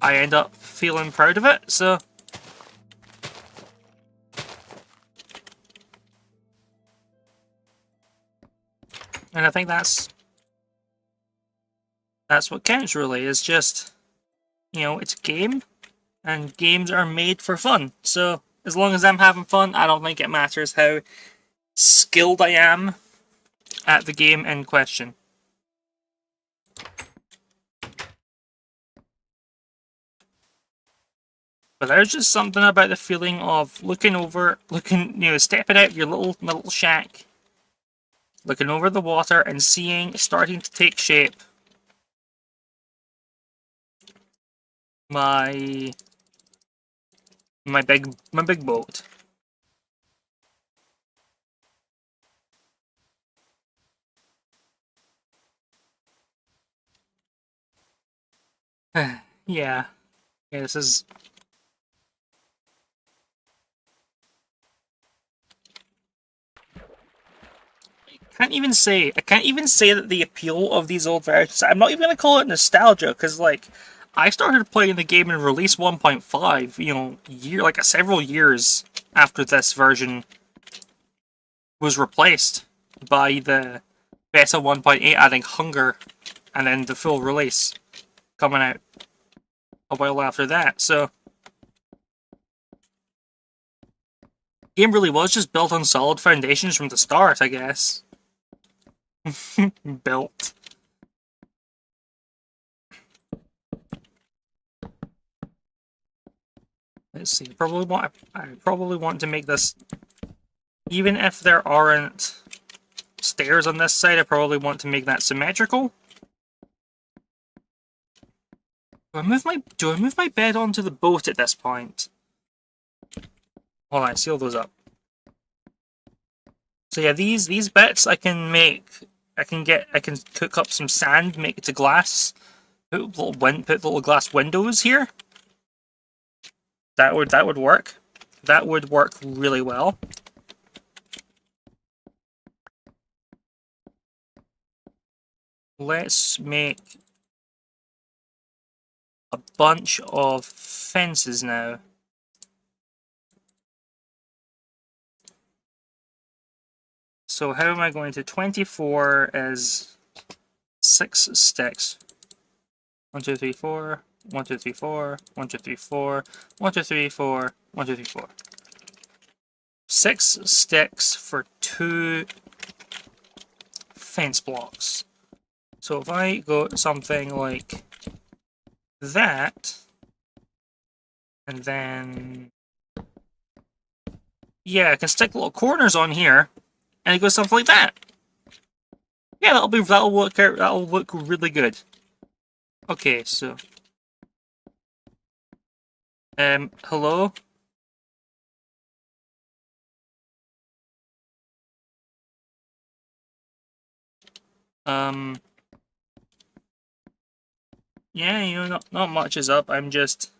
I end up feeling proud of it, so... And I think that's what counts, really, is just, you know, it's a game, and games are made for fun. So, as long as I'm having fun, I don't think it matters how skilled I am at the game in question. But there's just something about the feeling of stepping out of your little shack, looking over the water and starting to take shape, my big boat. Yeah, this is... I can't even say that the appeal of these old versions, I'm not even going to call it nostalgia, because, like, I started playing the game in release 1.5, you know, several years after this version was replaced by the beta 1.8 adding Hunger, and then the full release coming out a while after that, so... the game really was just built on solid foundations from the start, I guess. Built. Let's see. I probably want to make this, even if there aren't stairs on this side, I probably want to make that symmetrical. Do I move my bed onto the boat at this point? Hold on, seal those up. So yeah, these bits I can cook up some sand, make it to glass, put little glass windows here. That would work. That would work really well. Let's make a bunch of fences now. So how am I going to... 24 is 6 sticks. 1, 2, 3, 4. 1, 2, 3, 4. 1, 2, 3, 4. 1, 2, 3, 4. 1, 2, 3, 4. 6 sticks for 2 fence blocks. So if I go something like that, and then... yeah, I can stick little corners on here, and it goes something like that. Yeah, that'll look really good. Okay, so hello? Yeah, you know, not much is up. I'm just...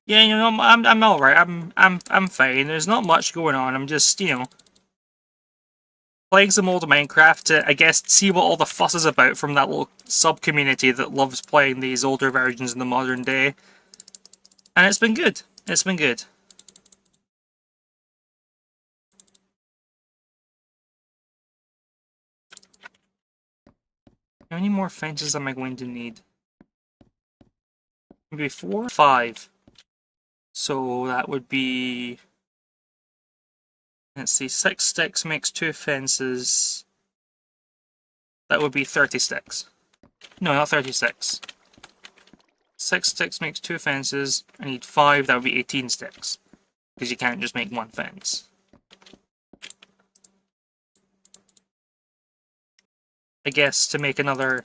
yeah, you know, I'm all right. I'm fine. There's not much going on. I'm just, you know, playing some old Minecraft to, I guess, see what all the fuss is about from that little sub-community that loves playing these older versions in the modern day. And it's been good. It's been good. How many more fences am I going to need? Maybe 4? 5. So that would be... Let's see, 6 sticks makes 2 fences. That would be 30 sticks. No, not 36. 6 sticks makes 2 fences. I need 5, that would be 18 sticks. Because you can't just make 1 fence. I guess to make another...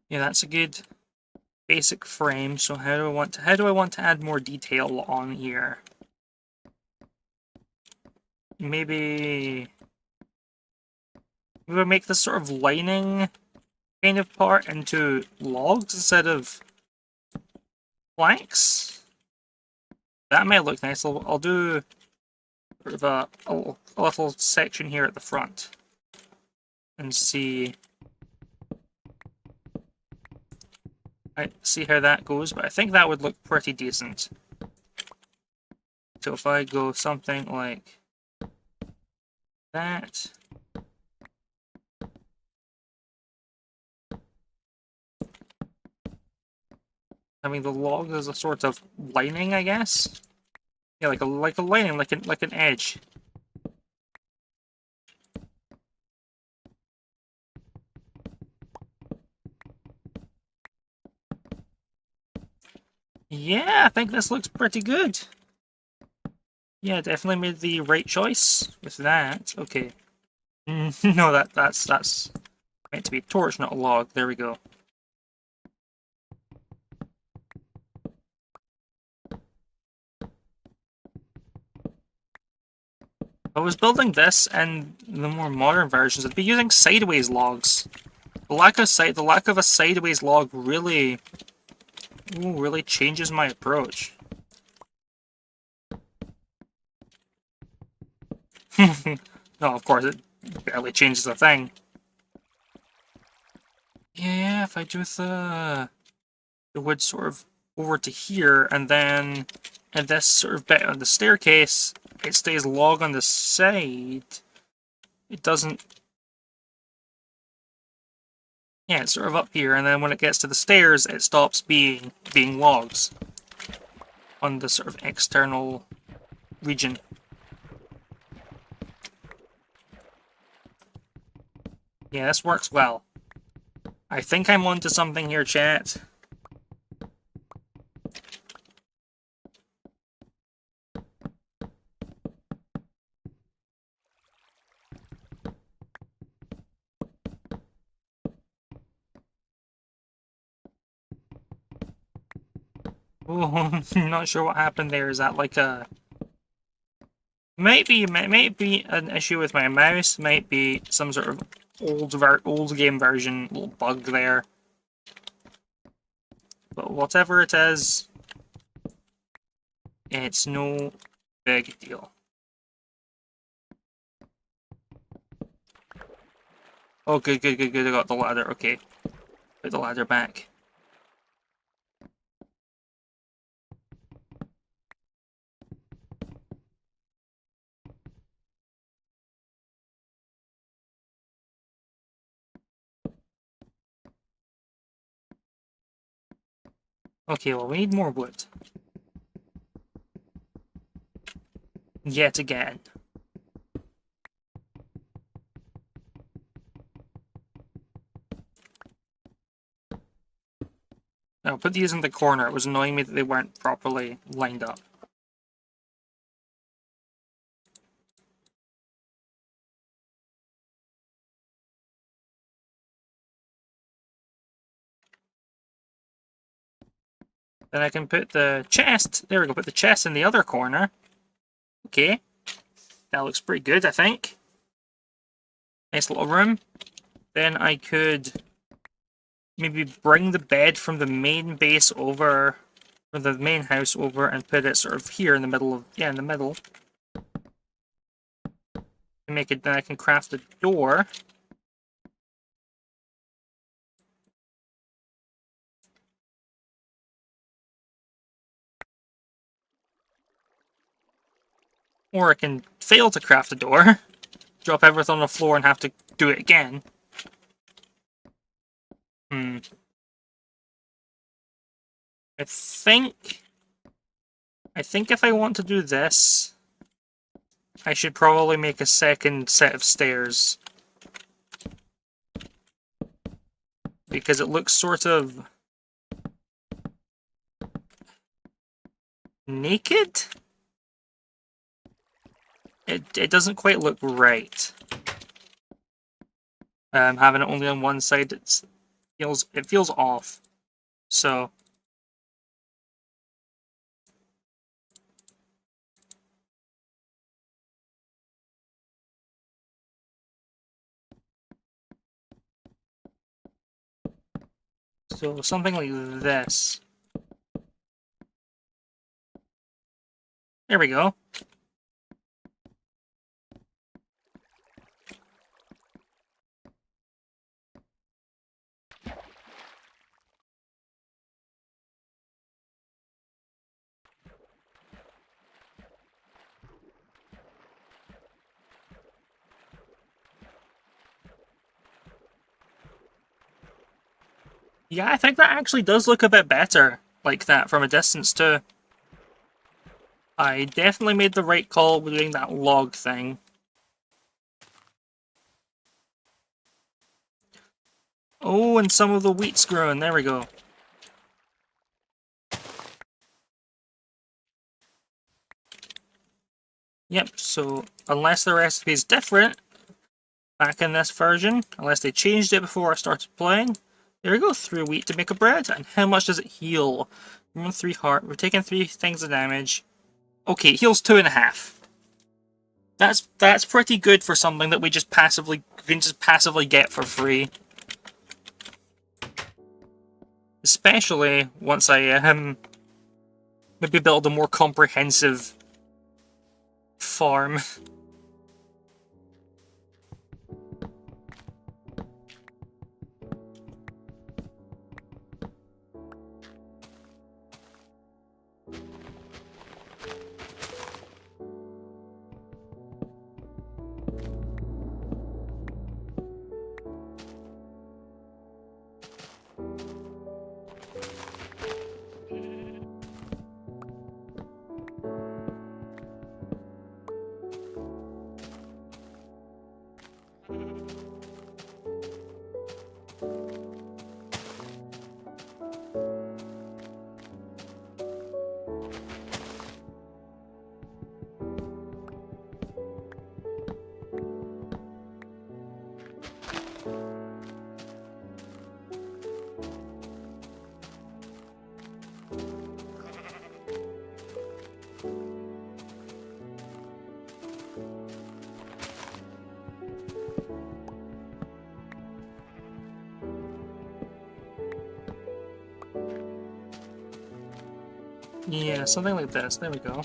Yeah, that's a good basic frame. So how do I want to add more detail on here? Maybe we make this sort of lining kind of part into logs instead of planks. That might look nice. I'll do sort of a little section here at the front and see how that goes, but I think that would look pretty decent. So if I go something like that. Having the log as a sort of lining, I guess. Yeah, like a lining, like an edge. Yeah, I think this looks pretty good. Yeah, definitely made the right choice with that. Okay. No, that's meant to be a torch, not a log. There we go. If I was building this and the more modern versions, I'd be using sideways logs. The lack of a sideways log really changes my approach. No, of course, it barely changes a thing. Yeah, if I do the wood sort of over to here, and then at this sort of bit on the staircase, it stays log on the side. It doesn't... Yeah, it's sort of up here, and then when it gets to the stairs, it stops being logs on the sort of external region. Yeah, this works well. I think I'm onto something here, chat. Oh, I'm not sure what happened there. Is that like a... Might be an issue with my mouse. Might be some sort of old game version little bug there. But whatever it is, it's no big deal. Oh, good. I got the ladder. Okay, put the ladder back. Okay, well, we need more wood. Yet again. Now, put these in the corner. It was annoying me that they weren't properly lined up. Then I can put the chest. There we go, put the chest in the other corner. Okay. That looks pretty good, I think. Nice little room. Then I could maybe bring the bed from the main base over for the main house over and put it sort of here in the middle of, yeah, in the middle. To make it, then I can craft a door. Or I can fail to craft a door, drop everything on the floor and have to do it again. I think if I want to do this, I should probably make a second set of stairs. Because it looks sort of naked? It doesn't quite look right. Having it only on one side, it feels off. So something like this. There we go. Yeah, I think that actually does look a bit better like that from a distance too. I definitely made the right call with doing that log thing. Oh, and some of the wheat's growing. There we go. Yep, so unless the recipe's different back in this version, unless they changed it before I started playing, there we go, 3 wheat to make a bread. And how much does it heal? 3 heart. We're taking 3 things of damage. Okay, it heals 2.5. That's pretty good for something that we can just passively get for free. Especially once I maybe build a more comprehensive farm. Yeah, something like this. There we go.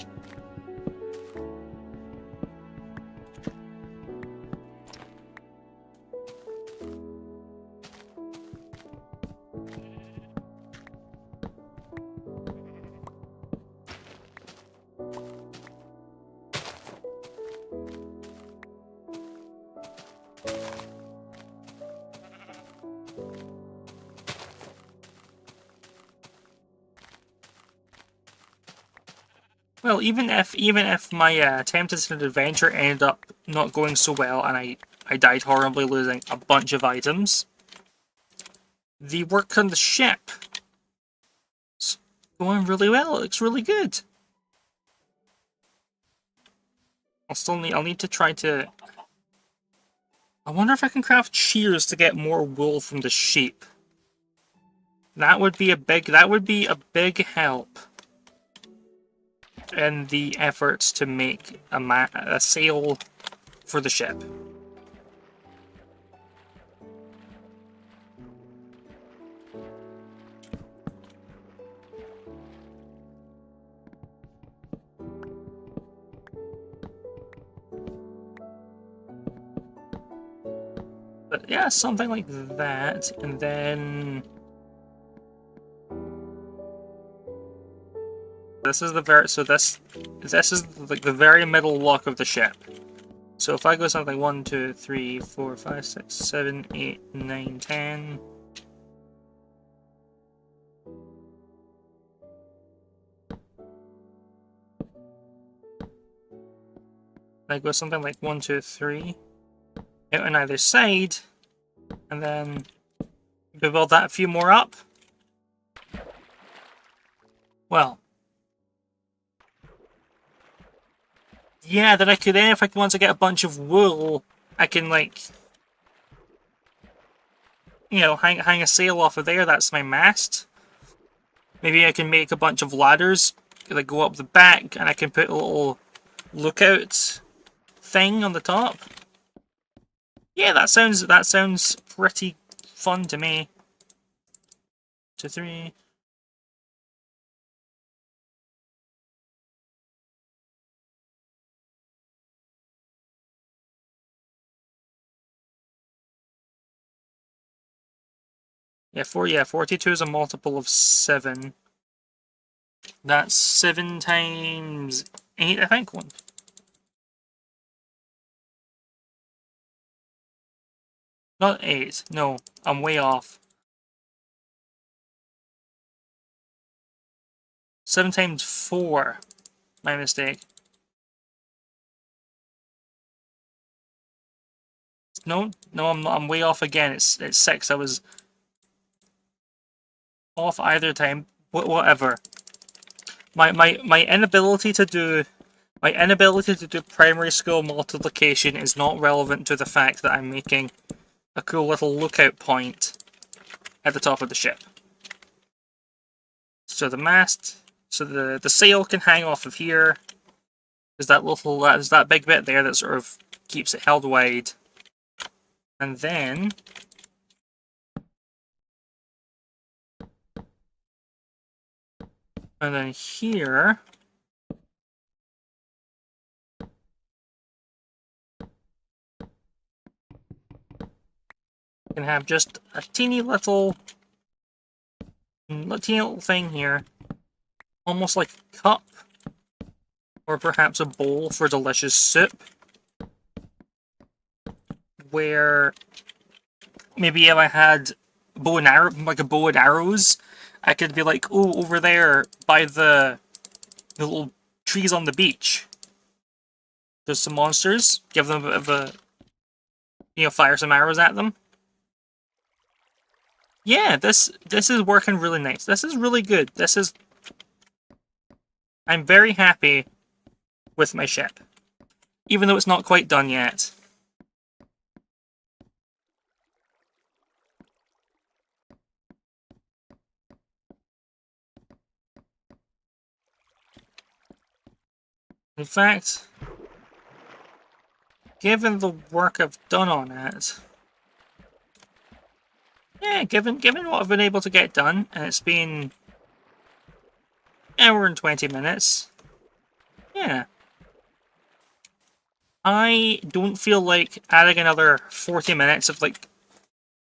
Well, even if my attempted adventure ended up not going so well and I died horribly losing a bunch of items, the work on the ship is going really well. It looks really good. I'll need to try to. I wonder if I can craft shears to get more wool from the sheep. That would be a big help in the efforts to make a sail for the ship. But yeah, something like that, and then this is the very this is like the very middle lock of the ship. So if I go something 1, 2, 3, 4, 5, 6, 7, 8, 9, 10. I go something like 1, 2, 3 out on either side, and then build that a few more up. Well, yeah, then if I want to get a bunch of wool, I can like, you know, hang a sail off of there. That's my mast. Maybe I can make a bunch of ladders that go up the back, and I can put a little lookout thing on the top. Yeah, that sounds pretty fun to me. 2, 3. Yeah, 42 is a multiple of 7. That's 7 times 8, I think. One. Not 8. No, I'm way off. 7 times 4. My mistake. No, I'm way off again. It's 6. I was off either time. Whatever. My inability to do primary school multiplication is not relevant to the fact that I'm making a cool little lookout point at the top of the ship. So the mast, so the sail can hang off of here. There's that big bit there that sort of keeps it held wide. And then here you can have just a teeny little thing here, almost like a cup, or perhaps a bowl for delicious soup, where maybe if I had a bow and arrows, I could be like, oh, over there by the little trees on the beach, there's some monsters. Give them a bit of a, fire some arrows at them. Yeah, this is working really nice. This is really good. I'm very happy with my ship, even though it's not quite done yet. In fact, given the work I've done on it, yeah, given what I've been able to get done, and it's been an hour and 20 minutes, yeah. I don't feel like adding another 40 minutes of, like,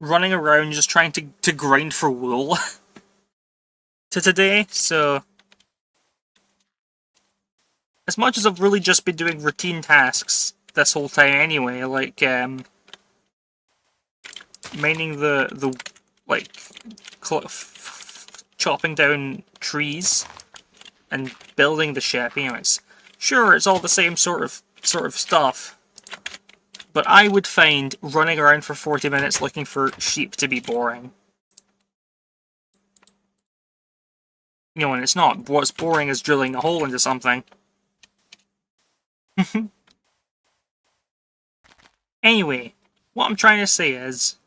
running around just trying to grind for wool to today, so as much as I've really just been doing routine tasks this whole time anyway, like, mining the like, chopping down trees and building the ship, anyways. Sure, it's all the same sort of stuff, but I would find running around for 40 minutes looking for sheep to be boring. And it's not. What's boring is drilling a hole into something. Anyway, what I'm trying to say is,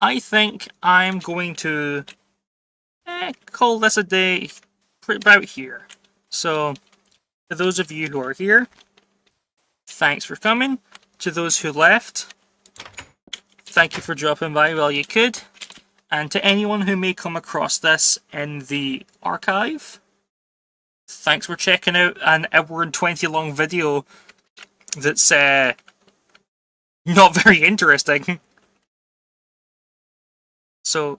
I think I'm going to call this a day about here. So, to those of you who are here, thanks for coming. To those who left, thank you for dropping by while you could. And to anyone who may come across this in the archive, thanks for checking out an hour and 20 long video that's not very interesting. So,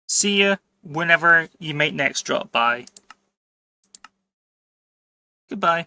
see ya whenever you might next drop by. Goodbye.